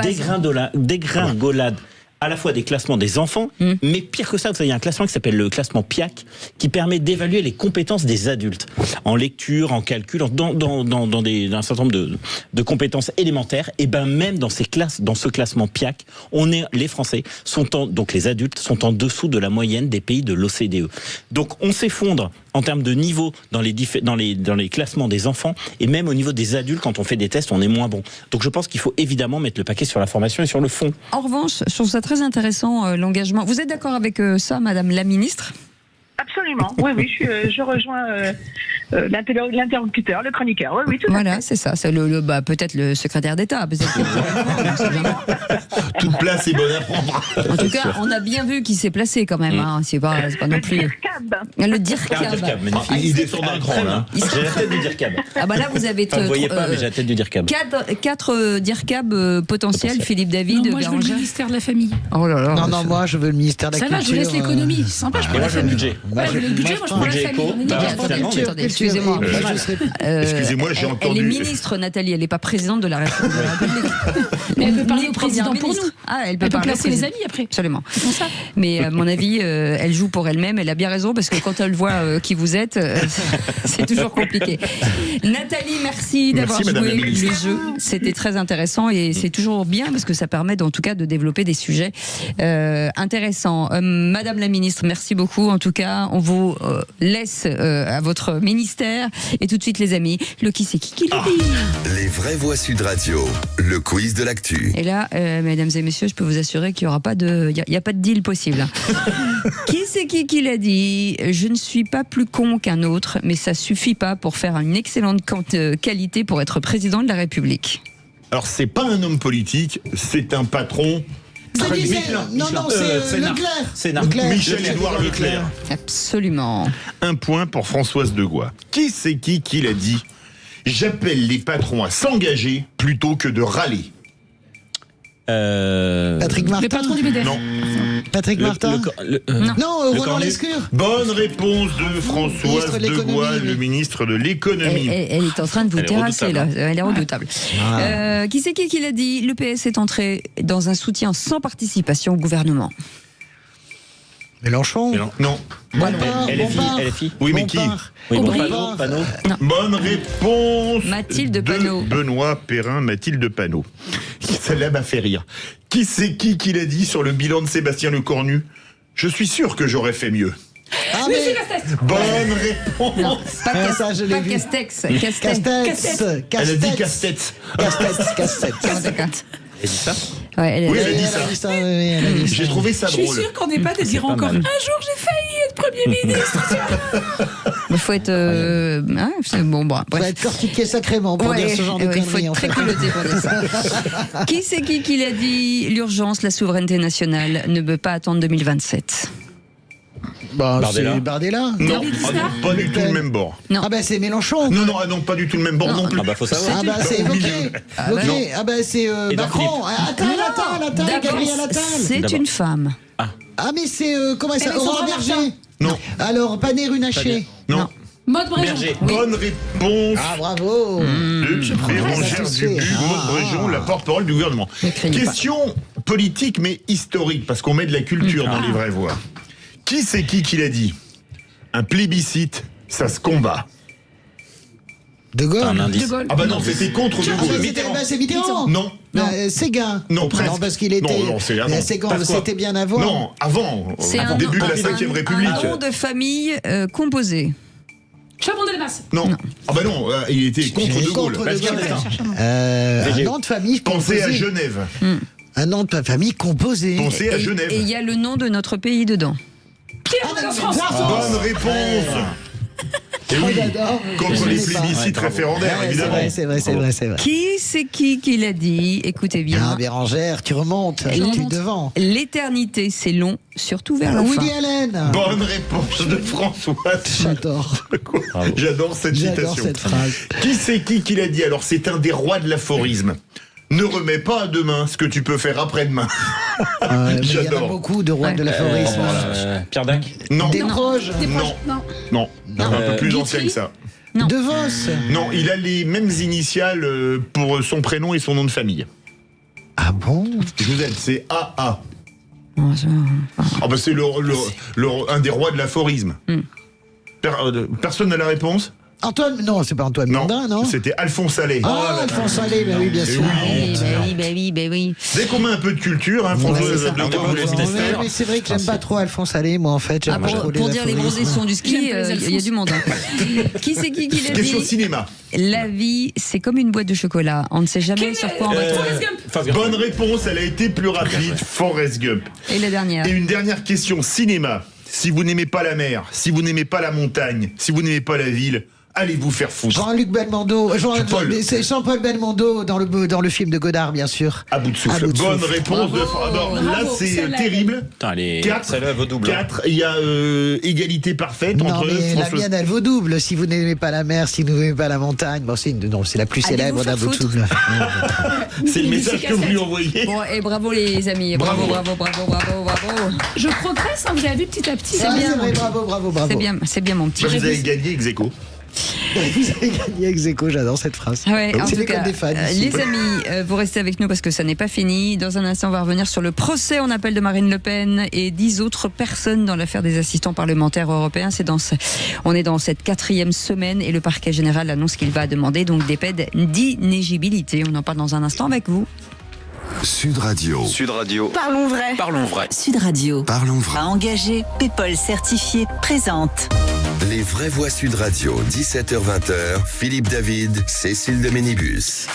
dégringolade à la fois des classements des enfants, mais pire que ça, vous savez, il y a un classement qui s'appelle le classement PIAC, qui permet d'évaluer les compétences des adultes, en lecture, en calcul, dans un certain nombre de compétences élémentaires. Et ben même dans ce classement PIAC, les Français donc les adultes sont en dessous de la moyenne des pays de l'OCDE. Donc on s'effondre en termes de niveau dans les classements des enfants, et même au niveau des adultes, quand on fait des tests, on est moins bon. Donc je pense qu'il faut évidemment mettre le paquet sur la formation et sur le fond. En revanche, je trouve ça très intéressant, l'engagement. Vous êtes d'accord avec ça, Madame la ministre ? Absolument, oui, je rejoins l'interlocuteur, le chroniqueur, oui, tout à fait. Voilà, c'est ça, c'est peut-être le secrétaire d'État. Toute place est bonne à prendre. En tout cas, on a bien vu qu'il s'est placé quand même, hein. C'est pas non plus... Le DIRCAB. Il descend d'un cran, là. J'ai la tête du DIRCAB. Ah bah là, vous avez... Vous ne voyez pas, mais j'ai la tête du DIRCAB. 4 DIRCAB potentiels, Philippe David, non, moi, je veux le ministère de la Famille. Oh là là. Non, moi, je veux le ministère de la Culture. Ça va, je vous laisse l'économie. C'est sympa, je prends la famille. Le budget, moi, je prends la famille. Attendez, excusez-moi. Excusez-moi, j'ai entendu. Elle est ministre, Nathalie, elle n'est pas présidente de la République. Mais elle peut parler au président pour nous. Ah, elle peut placer les amis après. Absolument. Mais à mon avis, elle joue pour elle-même. Elle a bien raison parce que quand elle voit qui vous êtes, c'est toujours compliqué. Nathalie, merci d'avoir joué le jeu. C'était très intéressant et c'est toujours bien parce que ça permet en tout cas de développer des sujets intéressants. Madame la ministre, merci beaucoup. En tout cas, on vous laisse à votre ministère. Et tout de suite, les amis, le qui c'est qui le dit. Les vraies voix Sud Radio, le quiz de l'actu. Et là, mesdames et messieurs, je peux vous assurer qu'il n'y aura pas de, il y a pas de deal possible. Qui c'est qui l'a dit? Je ne suis pas plus con qu'un autre, mais ça suffit pas pour faire une excellente qualité pour être président de la République. Alors, c'est pas un homme politique, c'est un patron. Non, c'est Leclerc. Michel-Édouard Leclerc. Absolument. Un point pour Françoise Degois. Qui c'est qui l'a dit? J'appelle les patrons à s'engager plutôt que de râler. Patrick Martin. Le patron du MEDEF. Non. Patrick Martin. Non, Roland Lescure. Bonne réponse de Françoise Degois, le ministre de l'économie. Elle est en train de vous terrasser là. Elle est redoutable. Qui c'est qui l'a dit? Le PS est entré dans un soutien sans participation au gouvernement. Mélenchon. Non. LFI. Oui, mais qui? Panot. Bonne réponse. Mathilde Panot. Benoît Perrin, Mathilde Panot. Celle-là m'a fait rire. Qui c'est qui l'a dit sur le bilan de Sébastien Lecornu? Je suis sûr que j'aurais fait mieux. Bonne réponse. Non, pas Castex. Elle a dit Castex. Elle dit ça? Ouais, elle a dit ça. J'ai trouvé ça drôle. Je suis sûre qu'on n'est pas de dire encore un jour j'ai failli être Premier ministre. Il faut être... bon, bref. Il faut être cortiqué sacrément pour dire ce genre de conneries. Il faut être très culotté pour dire ça. Qui c'est qui l'a dit? L'urgence, la souveraineté nationale ne peut pas attendre 2027. C'est Bardella. Non, pas du tout le même bord. Non. C'est Mélenchon. Non, pas du tout le même bord non plus. Faut savoir. C'est Wauquiez. C'est Macron. Attal, Gabriel Attal. C'est une femme. Mais c'est comment ça? Aurore Berger. Non. Alors Panay-Runacher. Non. Maud Bréjon. Bonne réponse. Bravo. De Bérangère Dubu, Maud Bréjon, la porte-parole du gouvernement. Question politique mais historique parce qu'on met de la culture dans les vraies voix. Qui c'est qui l'a dit? Un plébiscite, ça se combat. De Gaulle. Un indice. Non, c'était contre De Gaulle. C'est Mitterrand. Non. Séguin. Non, presque. Non, parce qu'il était. Non, c'est avant. C'était bien avant. Non, avant. Au début de la 5e République. Un nom de famille composé. Chabon-Delmas. Non. Non, il était contre De Gaulle. Un nom de famille composé. Pensez à Genève. Un nom de famille composé. Pensez à Genève. Et il y a le nom de notre pays dedans. Bonne réponse. Et oui, contre les plébiscites référendaires, évidemment. C'est vrai. Qui c'est qui l'a dit? Écoutez bien. Bérangère, tu remontes, tu es devant. L'éternité, c'est long, surtout vers la fin. Woody Allen. Bonne réponse de Françoise. J'adore cette citation. Cette phrase. Qui c'est qui l'a dit? Alors, c'est un des rois de l'aphorisme. Ne remets pas à demain ce que tu peux faire après-demain. Il y en a beaucoup de rois de l'aphorisme. Pierre Dac. Non. Desproges. Non. Un peu plus ancien que ça. De Vos. Non, il a les mêmes initiales pour son prénom et son nom de famille. Ah bon? Je vous aide, c'est AA. C'est un des rois de l'aphorisme. Personne n'a la réponse? Antoine, non, c'est pas Antoine Blondin, non? C'était Alphonse Allais. Alphonse Allais, oui, bien sûr. Oui. Dès qu'on met un peu de culture, François mais c'est vrai que j'aime pas trop Alphonse Allais, moi, en fait. Pour dire les bronzés sont du ski, il y a du monde. Qui c'est qui l'a dit? Question cinéma. La vie, c'est comme une boîte de chocolat. On ne sait jamais sur quoi on va tomber. Bonne réponse, elle a été plus rapide. Forrest Gump. Et la dernière. Et une dernière question cinéma. si vous n'aimez pas la mer, si vous n'aimez pas la montagne, si vous n'aimez pas la ville, allez vous faire foutre. Jean-Luc Belmondo, c'est Jean-Paul Belmondo dans le film de Godard, bien sûr. À bout de souffle. Bonne réponse. Là, c'est terrible. Allez, 4, il y a égalité parfaite entre la mienne, elle vaut double. Si vous n'aimez pas la mer, si vous n'aimez pas la montagne, c'est la plus célèbre d'à bout de souffle. C'est le message que vous lui envoyez. Bon, et bravo les amis. Bravo. Je progresse, vous avez vu petit à petit. C'est bien. Bravo. C'est bien mon petit. Vous avez gagné ex-aequo. Vous avez gagné ex-aequo, j'adore cette phrase. Ouais, en c'est tout cas, des fans ici. les amis, vous restez avec nous parce que ça n'est pas fini. Dans un instant, on va revenir sur le procès en appel de Marine Le Pen et 10 autres personnes dans l'affaire des assistants parlementaires européens. On est dans cette 4e semaine et le parquet général annonce qu'il va demander donc des peines d'inéligibilité. On en parle dans un instant avec vous. Sud Radio. Parlons vrai. Sud Radio. Parlons vrai. A engagé, Paypal certifié présente. Les vraies voix Sud Radio, 17h-20h, Philippe David, Cécile de Ménibus.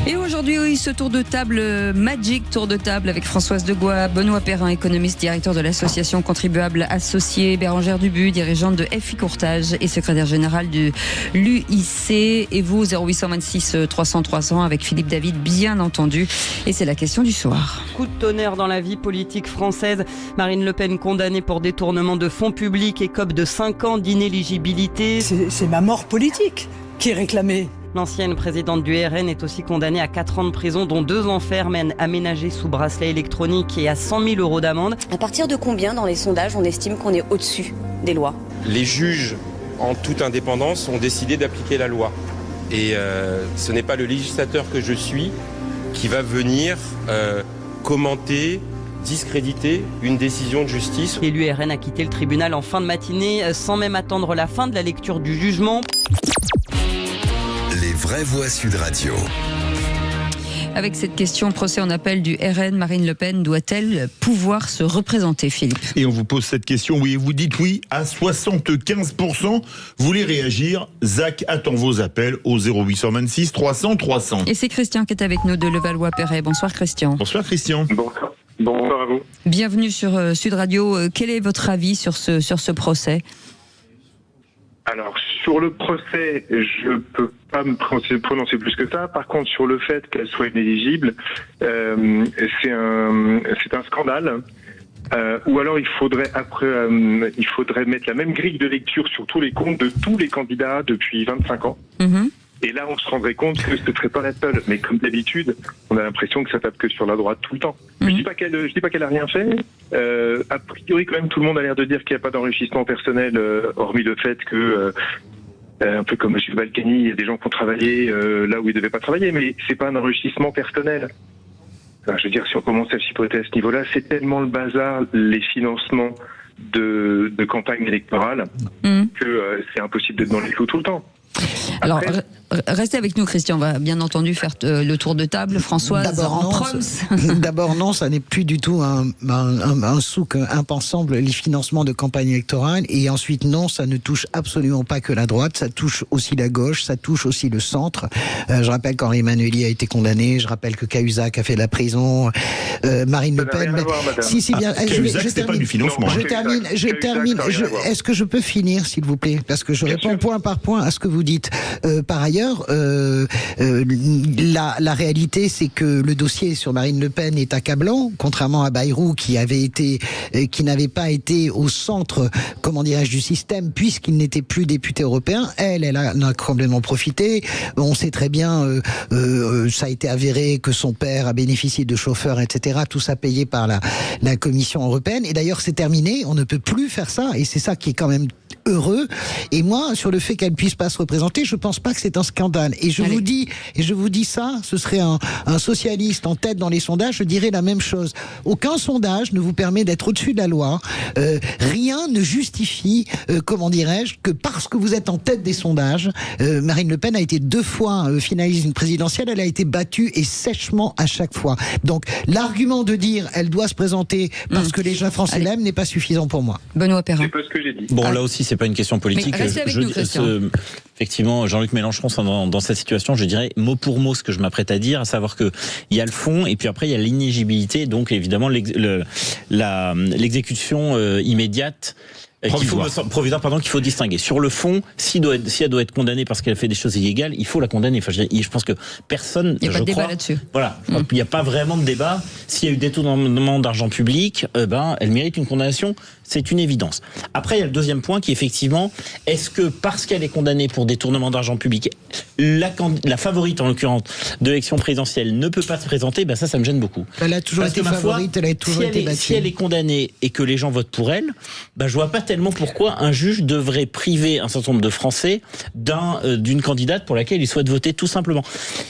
Et aujourd'hui, ce tour de table, Magic Tour de table avec Françoise Degois, Benoît Perrin, économiste, directeur de l'association Contribuables Associés, Bérangère Dubu, dirigeante de FI Courtage et secrétaire générale de l'UIC. Et vous, 0826 300 300 avec Philippe David, bien entendu. Et c'est la question du soir. Coup de tonnerre dans la vie politique française. Marine Le Pen condamnée pour détournement de fonds publics, écope de 5 ans d'inéligibilité. C'est ma mort politique qui est réclamée. L'ancienne présidente du RN est aussi condamnée à 4 ans de prison, dont 2 ans ferme aménagés sous bracelet électronique et à 100 000 € d'amende. À partir de combien dans les sondages on estime qu'on est au-dessus des lois ? Les juges, en toute indépendance, ont décidé d'appliquer la loi. Et ce n'est pas le législateur que je suis qui va venir commenter, discréditer une décision de justice. L'élu RN a quitté le tribunal en fin de matinée sans même attendre la fin de la lecture du jugement. Les vraies voix Sud Radio. Avec cette question, procès en appel du RN, Marine Le Pen doit-elle pouvoir se représenter, Philippe ? Et on vous pose cette question, oui, vous dites oui à 75%. Vous voulez réagir ? Zach attend vos appels au 0826 300 300. Et c'est Christian qui est avec nous de Levallois-Perret. Bonsoir Christian. Bonsoir Christian. Bonsoir à vous. Bienvenue sur Sud Radio. Quel est votre avis sur ce procès ? Alors, sur le procès, je peux pas me prononcer plus que ça. Par contre, sur le fait qu'elle soit inéligible, c'est un scandale. Ou alors il faudrait mettre la même grille de lecture sur tous les comptes de tous les candidats depuis 25 ans. Mm-hmm. Et là, on se rendrait compte que ce ne serait pas la seule. Mais comme d'habitude, on a l'impression que ça tape que sur la droite tout le temps. Mm-hmm. Je dis pas qu'elle a rien fait. A priori, quand même, tout le monde a l'air de dire qu'il n'y a pas d'enrichissement personnel, hormis le fait que, un peu comme M. Balkany, il y a des gens qui ont travaillé là où ils ne devaient pas travailler, mais c'est pas un enrichissement personnel. Enfin, je veux dire, si on commence à chipoter à ce niveau-là, c'est tellement le bazar, les financements de campagne électorale, que c'est impossible d'être dans les clous tout le temps. Alors, restez avec nous, Christian. On va bien entendu faire le tour de table. Françoise, D'abord, non, ça n'est plus du tout un souk impensable, les financements de campagne électorale. Et ensuite, non, ça ne touche absolument pas que la droite. Ça touche aussi la gauche, ça touche aussi le centre. Je rappelle qu'Henri Emmanuelli a été condamné. Je rappelle que Cahuzac a fait de la prison. Marine Le Pen. Je termine. Est-ce que je peux finir, s'il vous plaît ? Parce que je réponds point par point à ce que vous dites. Par ailleurs, la réalité, c'est que le dossier sur Marine Le Pen est accablant, contrairement à Bayrou qui n'avait pas été au centre, comment dirais-je, du système, puisqu'il n'était plus député européen. Elle en a complètement profité. On sait très bien, ça a été avéré que son père a bénéficié de chauffeurs, etc. Tout ça payé par la Commission européenne. Et d'ailleurs, c'est terminé. On ne peut plus faire ça. Et c'est ça qui est quand même heureux. Et moi, sur le fait qu'elle puisse pas se représenter, je pense pas que c'est un scandale. Et je vous dis ça, ce serait un socialiste en tête dans les sondages, je dirais la même chose. Aucun sondage ne vous permet d'être au-dessus de la loi. Rien ne justifie, comment dirais-je, que parce que vous êtes en tête des sondages, Marine Le Pen a été 2 fois finaliste d'une présidentielle, elle a été battue et sèchement à chaque fois. Donc, l'argument de dire elle doit se présenter parce que les gens français l'aiment n'est pas suffisant pour moi. Benoît Perrin. C'est pas ce que j'ai dit. Bon, là aussi, c'est pas une question politique. Effectivement, Jean-Luc Mélenchon, dans cette situation, je dirais mot pour mot ce que je m'apprête à dire, à savoir que il y a le fond et puis après il y a l'inéligibilité, donc évidemment l'exécution immédiate. Provisoire, qu'il faut distinguer. Sur le fond, si elle doit être condamnée parce qu'elle fait des choses illégales, il faut la condamner. Enfin, je pense que personne, il n'y a pas de débat là-dessus. Voilà, il n'y a pas vraiment de débat. S'il y a eu détournement d'argent public, elle mérite une condamnation. C'est une évidence. Après, il y a le deuxième point qui est effectivement, est-ce que parce qu'elle est condamnée pour détournement d'argent public, la favorite en l'occurrence de l'élection présidentielle ne peut pas se présenter? Ça me gêne beaucoup. Elle a toujours été favorite, elle a toujours été battue. Si elle est condamnée et que les gens votent pour elle, je vois pas tellement pourquoi un juge devrait priver un certain nombre de Français d'une candidate pour laquelle ils souhaitent voter, tout simplement.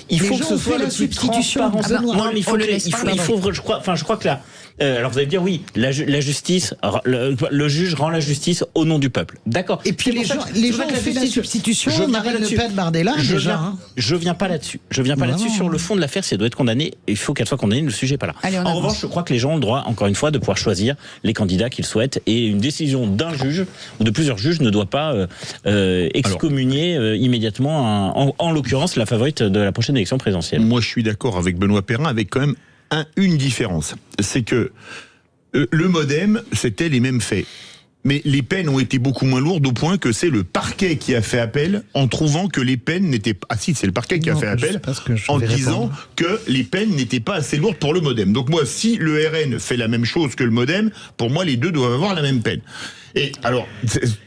Il faut que ce soit le plus transparent. Non, mais je crois que là. Alors vous allez me dire oui, la justice, le juge rend la justice au nom du peuple. D'accord. Et puis les gens ont fait la substitution. Marine Le Pen, Bardella, je viens pas là-dessus. Je viens pas là-dessus. Sur le fond de l'affaire, si elle doit être condamnée, il faut qu'elle soit condamnée. Le sujet n'est pas là. Allez, en revanche, je crois que les gens ont le droit, encore une fois, de pouvoir choisir les candidats qu'ils souhaitent, et une décision d'un juge ou de plusieurs juges ne doit pas excommunier immédiatement, en l'occurrence, la favorite de la prochaine élection présidentielle. Moi, je suis d'accord avec Benoît Perrin, avec quand même une différence. C'est que le MoDem, c'était les mêmes faits. Mais les peines ont été beaucoup moins lourdes au point que c'est le parquet qui a fait appel en trouvant que les peines n'étaient pas... Ah si, c'est le parquet qui a fait appel en disant que les peines n'étaient pas assez lourdes pour le MoDem. Donc moi, si le RN fait la même chose que le MoDem, pour moi, les deux doivent avoir la même peine. Et alors,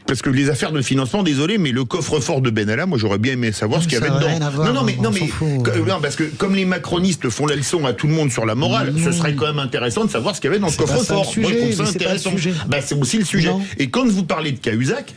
parce que les affaires de financement, désolé, mais le coffre-fort de Benalla, moi j'aurais bien aimé savoir ce qu'il y avait dedans. Non, parce que comme les macronistes font la leçon à tout le monde sur la morale, ce serait quand même intéressant de savoir ce qu'il y avait dans le coffre-fort. Moi je trouve ça intéressant. C'est aussi le sujet. Et quand vous parlez de Cahuzac,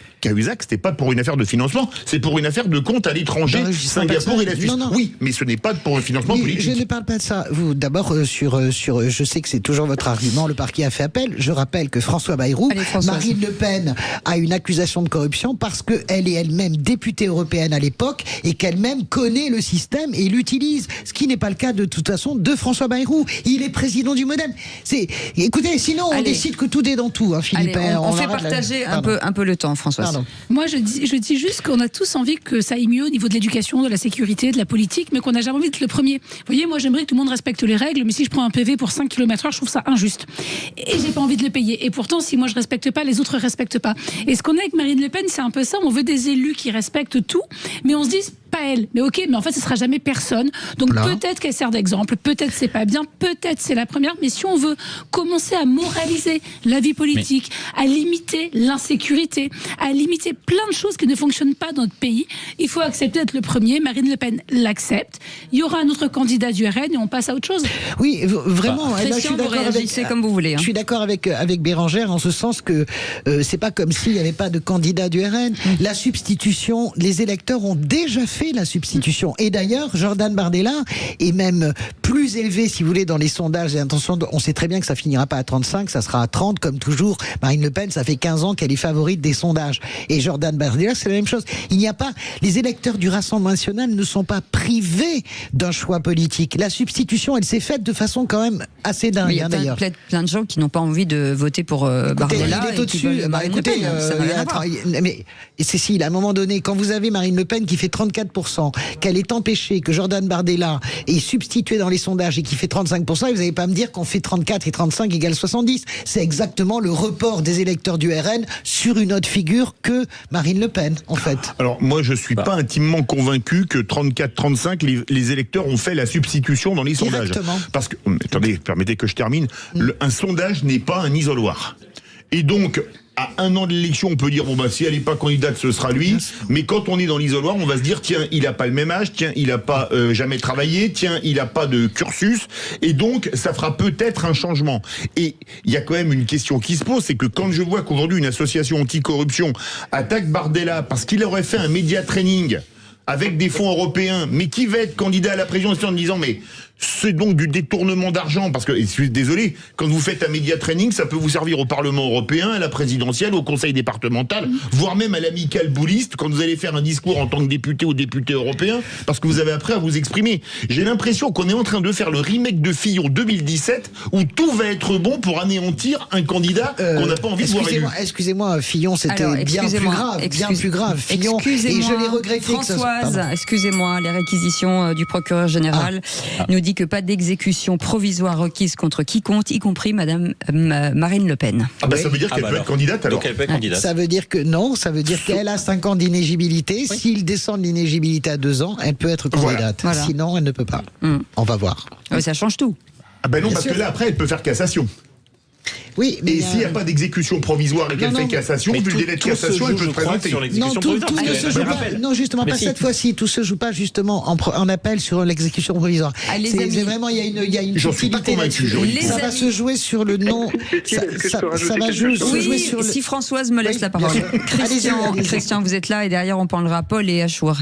c'était pas pour une affaire de financement, c'est pour une affaire de compte à l'étranger, Singapour et la Suisse. Oui, mais ce n'est pas pour un financement politique. Je ne parle pas de ça. Vous, d'abord, je sais que c'est toujours votre argument, le parquet a fait appel. Je rappelle que François Bayrou, Marine Le Pen a une accusation de corruption parce qu'elle est elle-même députée européenne à l'époque et qu'elle-même connaît le système et l'utilise. Ce qui n'est pas le cas de toute façon de François Bayrou. Il est président du MoDem. Écoutez, sinon on décide que tout est dans tout, Philippe. On fait partager un peu le temps, François. Moi, je dis juste qu'on a tous envie que ça aille mieux au niveau de l'éducation, de la sécurité, de la politique, mais qu'on n'a jamais envie d'être le premier. Vous voyez, moi, j'aimerais que tout le monde respecte les règles, mais si je prends un PV pour 5 km/h, je trouve ça injuste. Et j'ai pas envie de le payer. Et pourtant, si moi je respecte pas, les autres respectent pas. Et ce qu'on a avec Marine Le Pen, c'est un peu ça. On veut des élus qui respectent tout, mais on se dit pas elle. Mais ok, mais en fait, ce sera jamais personne. Donc peut-être qu'elle sert d'exemple, peut-être c'est pas bien, peut-être c'est la première. Mais si on veut commencer à moraliser la vie politique, à limiter l'insécurité, à limiter plein de choses qui ne fonctionnent pas dans notre pays, il faut accepter d'être le premier. Marine Le Pen l'accepte. Il y aura un autre candidat du RN et on passe à autre chose. Oui, vraiment. Christian, vous réagissez comme vous voulez. Je suis d'accord avec Bérangère en ce sens que c'est pas comme s'il n'y avait pas de candidat du RN. La substitution, les électeurs ont déjà fait la substitution. Et d'ailleurs, Jordan Bardella est même plus élevé, si vous voulez, dans les sondages. Et attention, on sait très bien que ça finira pas à 35, ça sera à 30, comme toujours. Marine Le Pen, ça fait 15 ans qu'elle est favorite des sondages. Et Jordan Bardella, c'est la même chose. Il n'y a pas, les électeurs du Rassemblement national ne sont pas privés d'un choix politique. La substitution, elle s'est faite de façon quand même assez dingue, d'ailleurs. Il y a plein de gens qui n'ont pas envie de voter pour Bardella. Il est au-dessus. Écoutez, mais Cécile, à un moment donné, quand vous avez Marine Le Pen qui fait 34%, qu'elle est empêchée, que Jordan Bardella est substitué dans les sondages et qui fait 35%, et vous n'allez pas me dire qu'on fait 34 et 35 égale 70. C'est exactement le report des électeurs du RN sur une autre figure que Marine Le Pen, en fait. Alors, moi, je ne suis pas intimement convaincu que 34-35, les électeurs ont fait la substitution dans les sondages. Parce que, attendez, permettez que je termine. Un sondage n'est pas un isoloir. Et donc, à un an de l'élection, on peut dire, si elle n'est pas candidate, ce sera lui. Mais quand on est dans l'isoloir, on va se dire, tiens, il n'a pas le même âge, tiens, il n'a pas jamais travaillé, tiens, il n'a pas de cursus. Et donc, ça fera peut-être un changement. Et il y a quand même une question qui se pose, c'est que quand je vois qu'aujourd'hui, une association anticorruption attaque Bardella parce qu'il aurait fait un média training avec des fonds européens, mais qui va être candidat à la présidence en disant, mais C'est donc du détournement d'argent, parce que, et je suis désolé, quand vous faites un média training, ça peut vous servir au Parlement européen, à la présidentielle, au conseil départemental, voire même à l'amicale bouliste, quand vous allez faire un discours en tant que député ou député européen, parce que vous avez appris à vous exprimer. J'ai l'impression qu'on est en train de faire le remake de Fillon 2017, où tout va être bon pour anéantir un candidat qu'on n'a pas envie de voir élu. Excusez-moi, Fillon, c'était bien plus grave. Fillon, et je l'ai regretté. Françoise, excusez-moi, les réquisitions du procureur général nous dit que pas d'exécution provisoire requise contre quiconque, y compris Madame Marine Le Pen. Ça veut dire qu'elle peut être candidate alors. Donc elle peut être candidate. Ça veut dire que non, ça veut dire qu'elle a 5 ans d'inéligibilité. Oui. S'il descend de l'inéligibilité à 2 ans, elle peut être candidate. Voilà. Sinon, elle ne peut pas. On va voir. Ça change tout. Non, parce que là, après, elle peut faire cassation. Oui, mais et s'il n'y a pas d'exécution provisoire et qu'elle fait cassation, vu le délai de cassation, elle peut se présenter. Non, justement, pas cette fois-ci. Tout se joue pas justement en appel sur l'exécution provisoire. C'est vraiment, il y a une j'en suis pas convaincu. Ça va se jouer sur le nom. Ça va jouer sur le. Si Françoise me laisse la parole. Christian, vous êtes là et derrière on parlera Paul et Achour.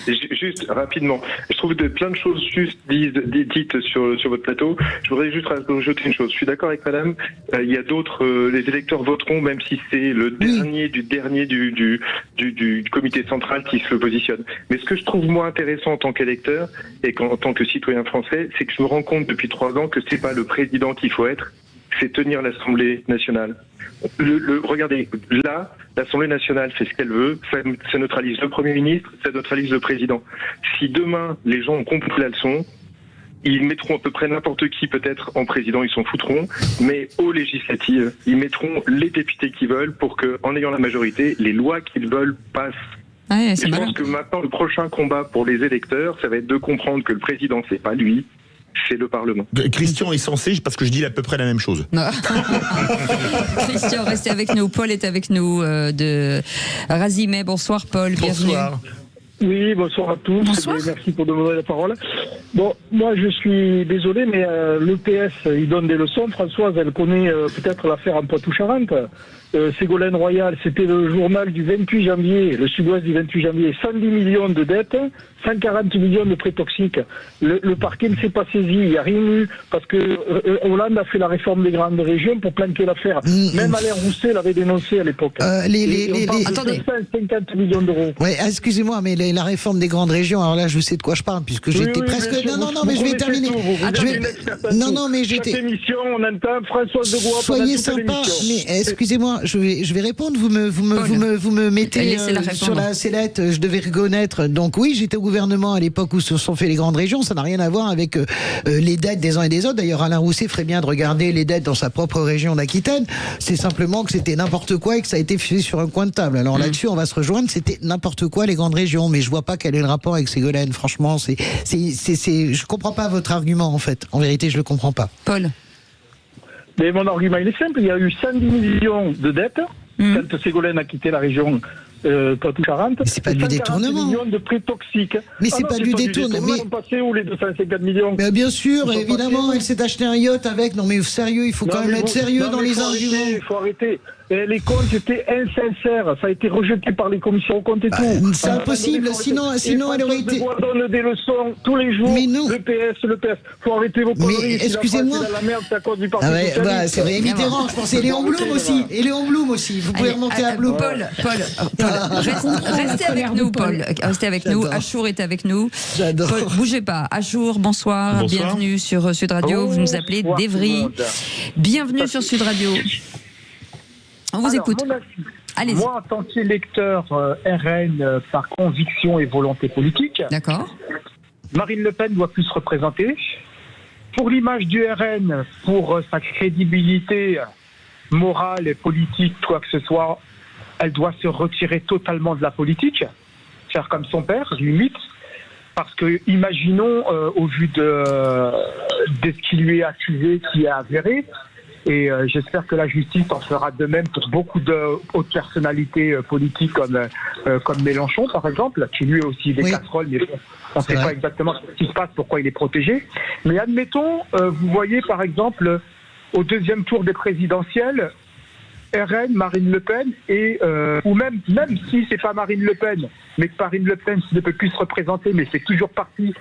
Juste rapidement, je trouve plein de choses juste dites sur votre plateau. Je voudrais juste rajouter une chose. Je suis d'accord avec madame. Il y a d'autres, les électeurs voteront même si c'est le dernier du comité central qui se positionne. Mais ce que je trouve moins intéressant en tant qu'électeur et en tant que citoyen français, c'est que je me rends compte depuis 3 ans que c'est pas le président qu'il faut être, c'est tenir l'Assemblée nationale. Regardez, là, l'Assemblée nationale fait ce qu'elle veut, ça neutralise le Premier ministre, ça neutralise le président. Si demain, les gens ont compris la leçon, ils mettront à peu près n'importe qui peut-être en président, ils s'en foutront, mais aux législatives, ils mettront les députés qu'ils veulent pour que, en ayant la majorité, les lois qu'ils veulent passent. Je pense que maintenant, le prochain combat pour les électeurs, ça va être de comprendre que le président, c'est pas lui, c'est le Parlement. Christian est censé, parce que je dis à peu près la même chose. Christian, restez avec nous. Paul est avec nous de Razimet. Bonsoir Paul, bienvenue. Oui, bonsoir à tous. Bonsoir. Merci pour demander la parole. Bon, moi je suis désolé, mais l'EPS, il donne des leçons. Françoise, elle connaît peut-être l'affaire en Poitou-Charentes. Ségolène Royal, c'était le journal du 28 janvier, le Sud-Ouest du 28 janvier, 110 millions de dettes, 140 millions de prêts toxiques. Le parquet ne s'est pas saisi, il n'y a rien eu, parce que Hollande a fait la réforme des grandes régions pour planquer l'affaire. Même Alain Rousset l'avait dénoncé à l'époque. Attendez. 250 millions d'euros. Oui, excusez-moi, mais la réforme des grandes régions, alors là, je sais de quoi je parle, puisque j'étais presque... Non, mais je vais terminer. Mais j'étais... Chaque émission, on entend Françoise de Gouin. Soyez sympa, mais excusez-moi, je vais répondre. Vous me mettez sur la sellette. Je devais reconnaître. Donc oui, j'étais au gouvernement à l'époque où se sont fait les grandes régions. Ça n'a rien à voir avec les dettes des uns et des autres. D'ailleurs, Alain Rousset ferait bien de regarder les dettes dans sa propre région d'Aquitaine. C'est simplement que c'était n'importe quoi et que ça a été fait sur un coin de table. Alors là-dessus, on va se rejoindre. C'était n'importe quoi les grandes régions. Mais je vois pas quel est le rapport avec Ségolène. Franchement, je comprends pas votre argument en fait. En vérité, je le comprends pas. Paul. Mais mon argument, il est simple. Il y a eu 110 millions de dettes quand Ségolène a quitté la région Poitou-Charentes. Mais c'est pas du détournement. Millions de prix toxiques. Mais c'est pas du détournement. Mais on passait où les 250 millions? Mais bien sûr, évidemment, elle s'est acheté un yacht avec. Non mais sérieux, il faut quand même être sérieux dans les arguments. Il faut arrêter. Et les comptes étaient insincères. Ça a été rejeté par les commissions aux comptes et tout. C'est impossible. Sinon, elle aurait été. On donne des leçons tous les jours. Mais non. Le PS. Faut arrêter vos conneries. Mais excusez-moi. Si la merde, c'est à cause du Parti socialiste. C'est vrai. Mitterrand, je pensais. Et Léon Blum aussi. Vous pouvez remonter à Blum. Paul, restez avec nous, Paul. Restez avec nous. Achour est avec nous. J'adore. Paul, bougez pas. Achour, bonsoir. Bienvenue sur Sud Radio. Vous nous appelez d'Evry. Bienvenue sur Sud Radio. On vous écoute. Allez-y. Moi, en tant qu'électeur RN par conviction et volonté politique, d'accord. Marine Le Pen doit plus se représenter. Pour l'image du RN, pour sa crédibilité morale et politique, quoi que ce soit, elle doit se retirer totalement de la politique, faire comme son père, limite. Parce que, imaginons, au vu de ce qui lui est accusé, qui est avéré, et j'espère que la justice en fera de même pour beaucoup de hautes personnalités politiques comme Mélenchon, par exemple, qui lui a aussi des casseroles, mais on ne sait pas exactement ce qui se passe, pourquoi il est protégé. Mais admettons, vous voyez par exemple, au deuxième tour des présidentielles, RN, Marine Le Pen, ou même si c'est pas Marine Le Pen, mais que Marine Le Pen ne peut plus se représenter, mais c'est toujours partie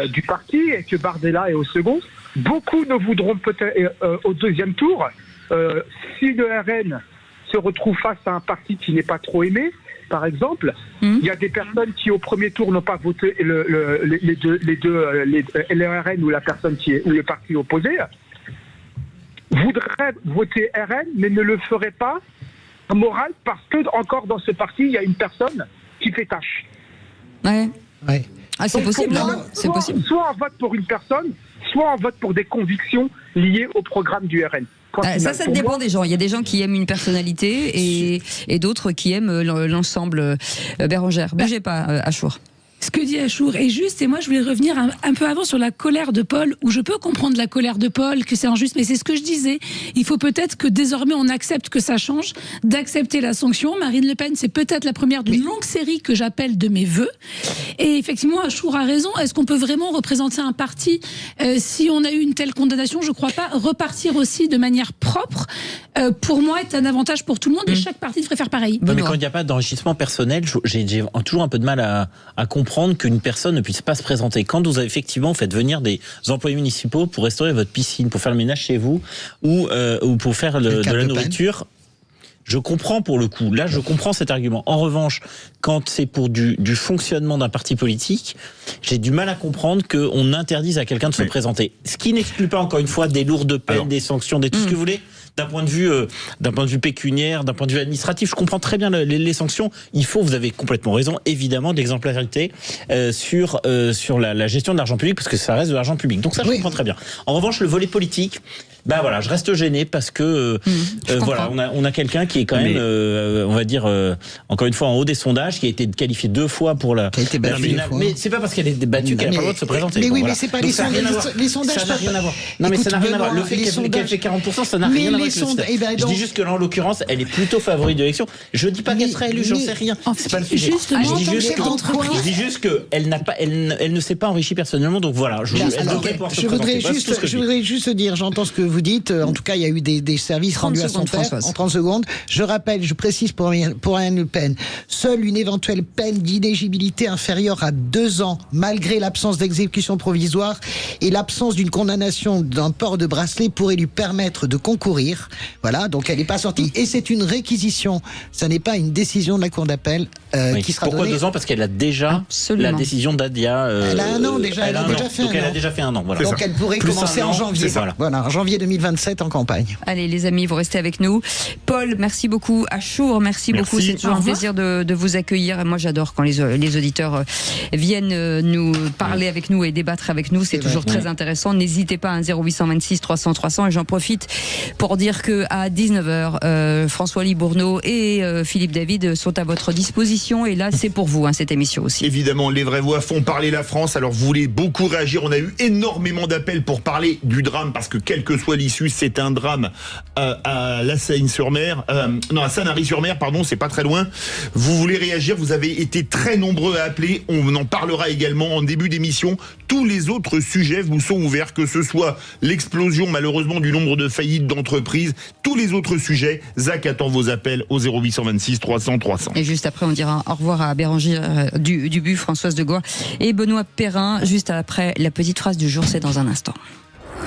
du parti, et que Bardella est au second, beaucoup ne voudront peut-être au deuxième tour, si le RN se retrouve face à un parti qui n'est pas trop aimé, par exemple, il y a des personnes qui au premier tour n'ont pas voté le RN ou la personne ou le parti opposé, voudraient voter RN mais ne le feraient pas en morale parce que encore dans ce parti il y a une personne qui fait tâche. Ouais. Ah, c'est possible. C'est possible. Soit on vote pour une personne, soit on vote pour des convictions liées au programme du RN. Ça dépend des gens. Il y a des gens qui aiment une personnalité et d'autres qui aiment l'ensemble. Bérangère, bougez pas, Achour. Ce que dit Achour est juste, et moi je voulais revenir un peu avant sur la colère de Paul, où je peux comprendre la colère de Paul, que c'est injuste, mais c'est ce que je disais. Il faut peut-être que désormais on accepte que ça change, d'accepter la sanction. Marine Le Pen, c'est peut-être la première d'une longue série que j'appelle de mes vœux. Et effectivement, Achour a raison. Est-ce qu'on peut vraiment représenter un parti si on a eu une telle condamnation? Je crois pas. Repartir aussi de manière propre, pour moi, est un avantage pour tout le monde, et chaque parti devrait faire pareil. Mais quand il n'y a pas d'enrichissement personnel, j'ai toujours un peu de mal à comprendre qu'une personne ne puisse pas se présenter. Quand vous avez effectivement fait venir des employés municipaux pour restaurer votre piscine, pour faire le ménage chez vous, ou pour faire de la nourriture, je comprends pour le coup. Là, je comprends cet argument. En revanche, quand c'est pour du fonctionnement d'un parti politique, j'ai du mal à comprendre qu'on interdise à quelqu'un de se présenter. Ce qui n'exclut pas, encore une fois, des lourdes peines, des sanctions, tout ce que vous voulez. D'un point de vue pécuniaire, d'un point de vue administratif, je comprends très bien les sanctions. Il faut, vous avez complètement raison, évidemment, de l'exemplarité sur la gestion de l'argent public, parce que ça reste de l'argent public. Donc ça, je comprends très bien. En revanche, le volet politique, je reste gêné parce que on a quelqu'un qui est quand même, on va dire, encore une fois en haut des sondages, qui a été qualifié 2 fois pour la. Qui a été battue 2 fois. Mais c'est pas parce qu'elle est battue qu'elle n'a pas le droit de se présenter. Mais oui, mais c'est pas les sondages. Les sondages, ça n'a rien à voir. Non, mais ça n'a rien à voir. Le fait qu'elle fait 40%, ça n'a rien à voir. Je dis juste que là, en l'occurrence, elle est plutôt favorite de l'élection. Je dis pas qu'elle sera élue, j'en sais rien. C'est pas le sujet. Je dis juste qu'elle ne s'est pas enrichie personnellement, donc voilà. Je voudrais juste dire, j'entends ce que vous dites. En tout cas, il y a eu des services rendus à son père en 30 secondes. Je précise pour Marine Le Pen, seule une éventuelle peine d'inéligibilité inférieure à 2 ans, malgré l'absence d'exécution provisoire et l'absence d'une condamnation d'un port de bracelet, pourrait lui permettre de concourir. Voilà, donc elle n'est pas sortie. Et c'est une réquisition. Ça n'est pas une décision de la Cour d'appel qui sera donnée. Pourquoi 2 ans? Parce qu'elle a déjà la décision d'Adia. Elle a 1 an déjà. Elle a déjà fait 1 an. Voilà. Donc elle pourrait commencer en janvier. Voilà, en janvier 2027 en campagne. Allez les amis, vous restez avec nous. Paul, merci beaucoup. Achour, merci beaucoup. C'est toujours un plaisir de vous accueillir. Moi j'adore quand les auditeurs viennent nous parler avec nous et débattre avec nous. C'est toujours très intéressant. N'hésitez pas à 0826 300 300. Et j'en profite pour dire que à 19h, François Libourneau et Philippe David sont à votre disposition. Et là, c'est pour vous, cette émission aussi. Évidemment, les vraies voix font parler la France. Alors, vous voulez beaucoup réagir. On a eu énormément d'appels pour parler du drame, parce que quelle que soit l'issue, c'est un drame à La Seine-sur-Mer. À Sanary-sur-Mer, pardon, c'est pas très loin. Vous voulez réagir, vous avez été très nombreux à appeler. On en parlera également en début d'émission. Tous les autres sujets vous sont ouverts, que ce soit l'explosion, malheureusement, du nombre de faillites d'entreprises, tous les autres sujets. Zach attend vos appels au 0826 300 300. Et juste après, on dira au revoir à Bérangère Dubu, Françoise de Gois et Benoît Perrin. Juste après, la petite phrase du jour, c'est dans un instant.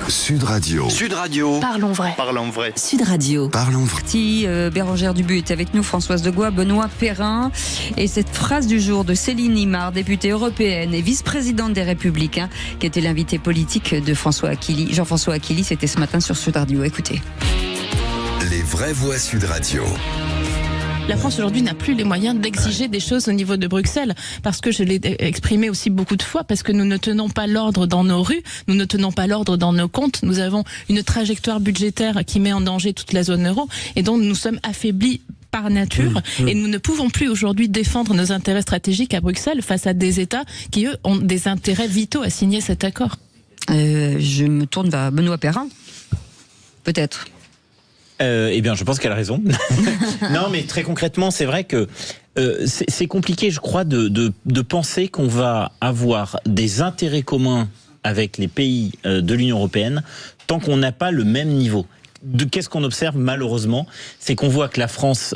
Sud Radio. Sud Radio. Parlons vrai. Parlons vrai. Sud Radio. Parlons vrai. Si Bérangère Dubu est avec nous, Françoise de Gois, Benoît Perrin. Et cette phrase du jour de Céline Imard, députée européenne et vice-présidente des Républicains, qui était l'invité politique de Jean-François Aquili, c'était ce matin sur Sud Radio. Écoutez. Les vraies voix Sud Radio. La France aujourd'hui n'a plus les moyens d'exiger des choses au niveau de Bruxelles, parce que je l'ai exprimé aussi beaucoup de fois, parce que nous ne tenons pas l'ordre dans nos rues, nous ne tenons pas l'ordre dans nos comptes, nous avons une trajectoire budgétaire qui met en danger toute la zone euro, et donc nous sommes affaiblis par nature, et nous ne pouvons plus aujourd'hui défendre nos intérêts stratégiques à Bruxelles face à des États qui, eux, ont des intérêts vitaux à signer cet accord. Je me tourne vers Benoît Perrin, peut-être. Eh bien, je pense qu'elle a raison. Non, mais très concrètement, c'est vrai que c'est compliqué, je crois, de penser qu'on va avoir des intérêts communs avec les pays de l'Union européenne tant qu'on n'a pas le même niveau. qu'est-ce qu'on observe malheureusement, c'est qu'on voit que la France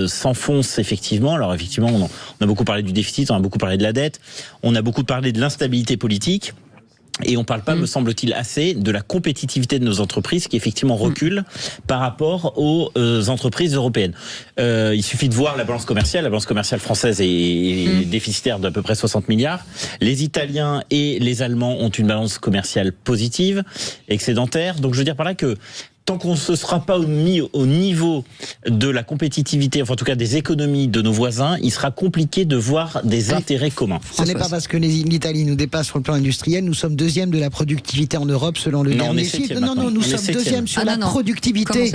s'enfonce effectivement. Alors effectivement, on a beaucoup parlé du déficit, on a beaucoup parlé de la dette, on a beaucoup parlé de l'instabilité politique. Et on parle pas, me semble-t-il, assez de la compétitivité de nos entreprises qui effectivement recule par rapport aux entreprises européennes. Il suffit de voir la balance commerciale. La balance commerciale française est déficitaire d'à peu près 60 milliards. Les Italiens et les Allemands ont une balance commerciale positive, excédentaire. Donc je veux dire par là que tant qu'on ne se sera pas mis au niveau de la compétitivité, enfin en tout cas des économies de nos voisins, il sera compliqué de voir des intérêts communs. Ce n'est pas parce que l'Italie nous dépasse sur le plan industriel, nous sommes deuxième de la productivité en Europe selon le dernier chiffre. Non, nous sommes deuxième sur la productivité.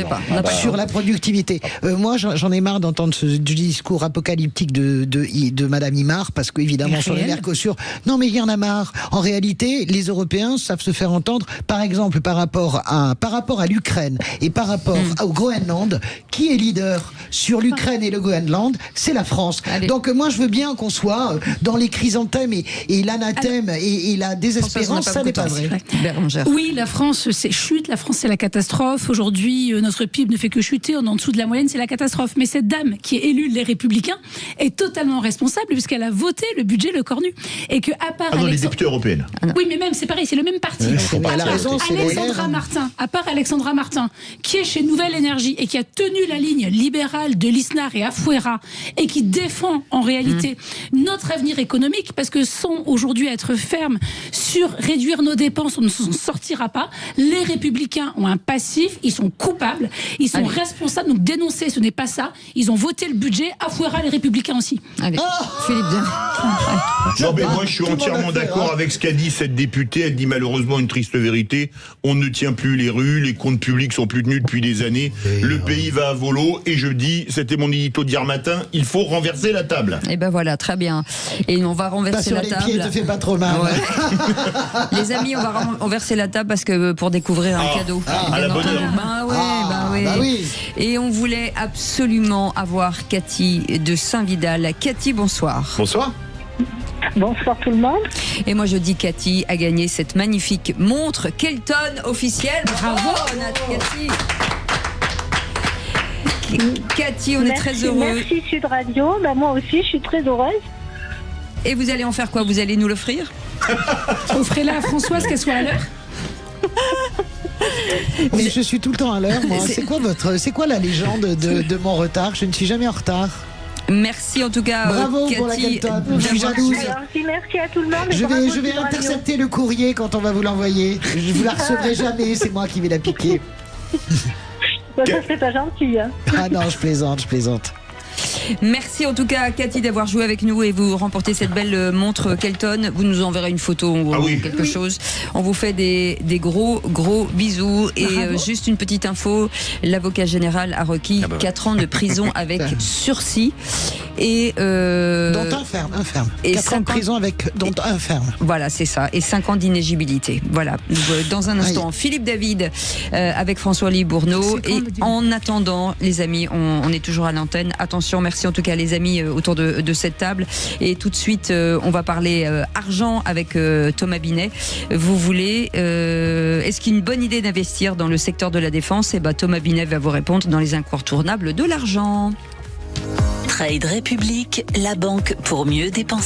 Sur la productivité. Moi, j'en ai marre d'entendre ce discours apocalyptique de Madame Imar, parce qu'évidemment sur le Mercosur, non mais il y en a marre. En réalité, les Européens savent se faire entendre, par exemple par rapport à l'Ukraine et par rapport au Groenland. Qui est leader sur l'Ukraine et le Groenland? C'est la France. Allez. Donc moi je veux bien qu'on soit dans les chrysanthèmes et l'anathème et la désespérance, ça n'est pas vrai. Oui, la France c'est chute, la France c'est la catastrophe. Aujourd'hui notre PIB ne fait que chuter, on est en dessous de la moyenne, c'est la catastrophe. Mais cette dame qui est élue les Républicains est totalement responsable puisqu'elle a voté le budget le corps nu. Et que à part les députés européennes. Oui, mais même c'est pareil, c'est le même parti. Elle a raison, c'est Alexandra Martin, à part Alexandra Martin, qui est chez Nouvelle Énergie et qui a tenu la ligne libérale de Lisnard et Afuera et qui défend en réalité notre avenir économique, parce que sans aujourd'hui être ferme sur réduire nos dépenses, on ne s'en sortira pas. Les Républicains ont un passif, ils sont coupables, ils sont responsables, donc dénoncer, ce n'est pas ça. Ils ont voté le budget, Afuera, les Républicains aussi. Allez, Philippe Non, mais moi je suis entièrement d'accord avec ce qu'a dit cette députée. Elle dit malheureusement une triste vérité. On ne tient plus les rues, les comptes publics sont plus tenus depuis des années. Le pays va à volo et je dis, c'était mon édito d'hier matin, il faut renverser la table. Et ben voilà, très bien. Et on va renverser la table. Pas sur les pieds, te fais pas trop mal. Ouais. Les amis, on va renverser la table parce que pour découvrir un cadeau. À la bonne heure. Bah oui. Et on voulait absolument avoir Cathy de Saint-Vidal. Cathy, bonsoir. Bonsoir. Bonsoir tout le monde. Et moi je dis Cathy a gagné cette magnifique montre Kelton officielle. Bravo Cathy. Cathy, on est très heureux. Merci Sud Radio. Moi aussi je suis très heureuse. Et vous allez en faire quoi? Vous allez nous l'offrir? Offrez-la à Françoise qu'elle soit à l'heure. Mais je suis tout le temps à l'heure, moi. C'est quoi la légende de mon retard? Je ne suis jamais en retard. Merci en tout cas, bravo Cathy. Pour la Kelton. Je suis jalouse. Merci à tout le monde. Je vais intercepter le courrier quand on va vous l'envoyer. Je vous la recevrez jamais, c'est moi qui vais la piquer. Ça serait pas gentil. Hein. Ah non, je plaisante. Merci en tout cas Cathy d'avoir joué avec nous et vous remportez cette belle montre Kelton. Vous nous enverrez une photo ou quelque chose. On vous fait des gros bisous. Et juste une petite info, l'avocat général a requis 4 ans de prison avec sursis et dont un ferme. Et 4 ans de prison dont un ferme. Voilà, c'est ça. Et 5 ans d'inéligibilité. Voilà. Dans un instant, Philippe David avec François Libourneau. Et en attendant, les amis, on est toujours à l'antenne. Attention, merci en tout cas les amis autour de cette table. Et tout de suite, on va parler argent avec Thomas Binet. Vous voulez, est-ce qu'il y a une bonne idée d'investir dans le secteur de la défense? Et Thomas Binet va vous répondre dans les incontournables de l'argent. Trade République, la banque pour mieux dépenser.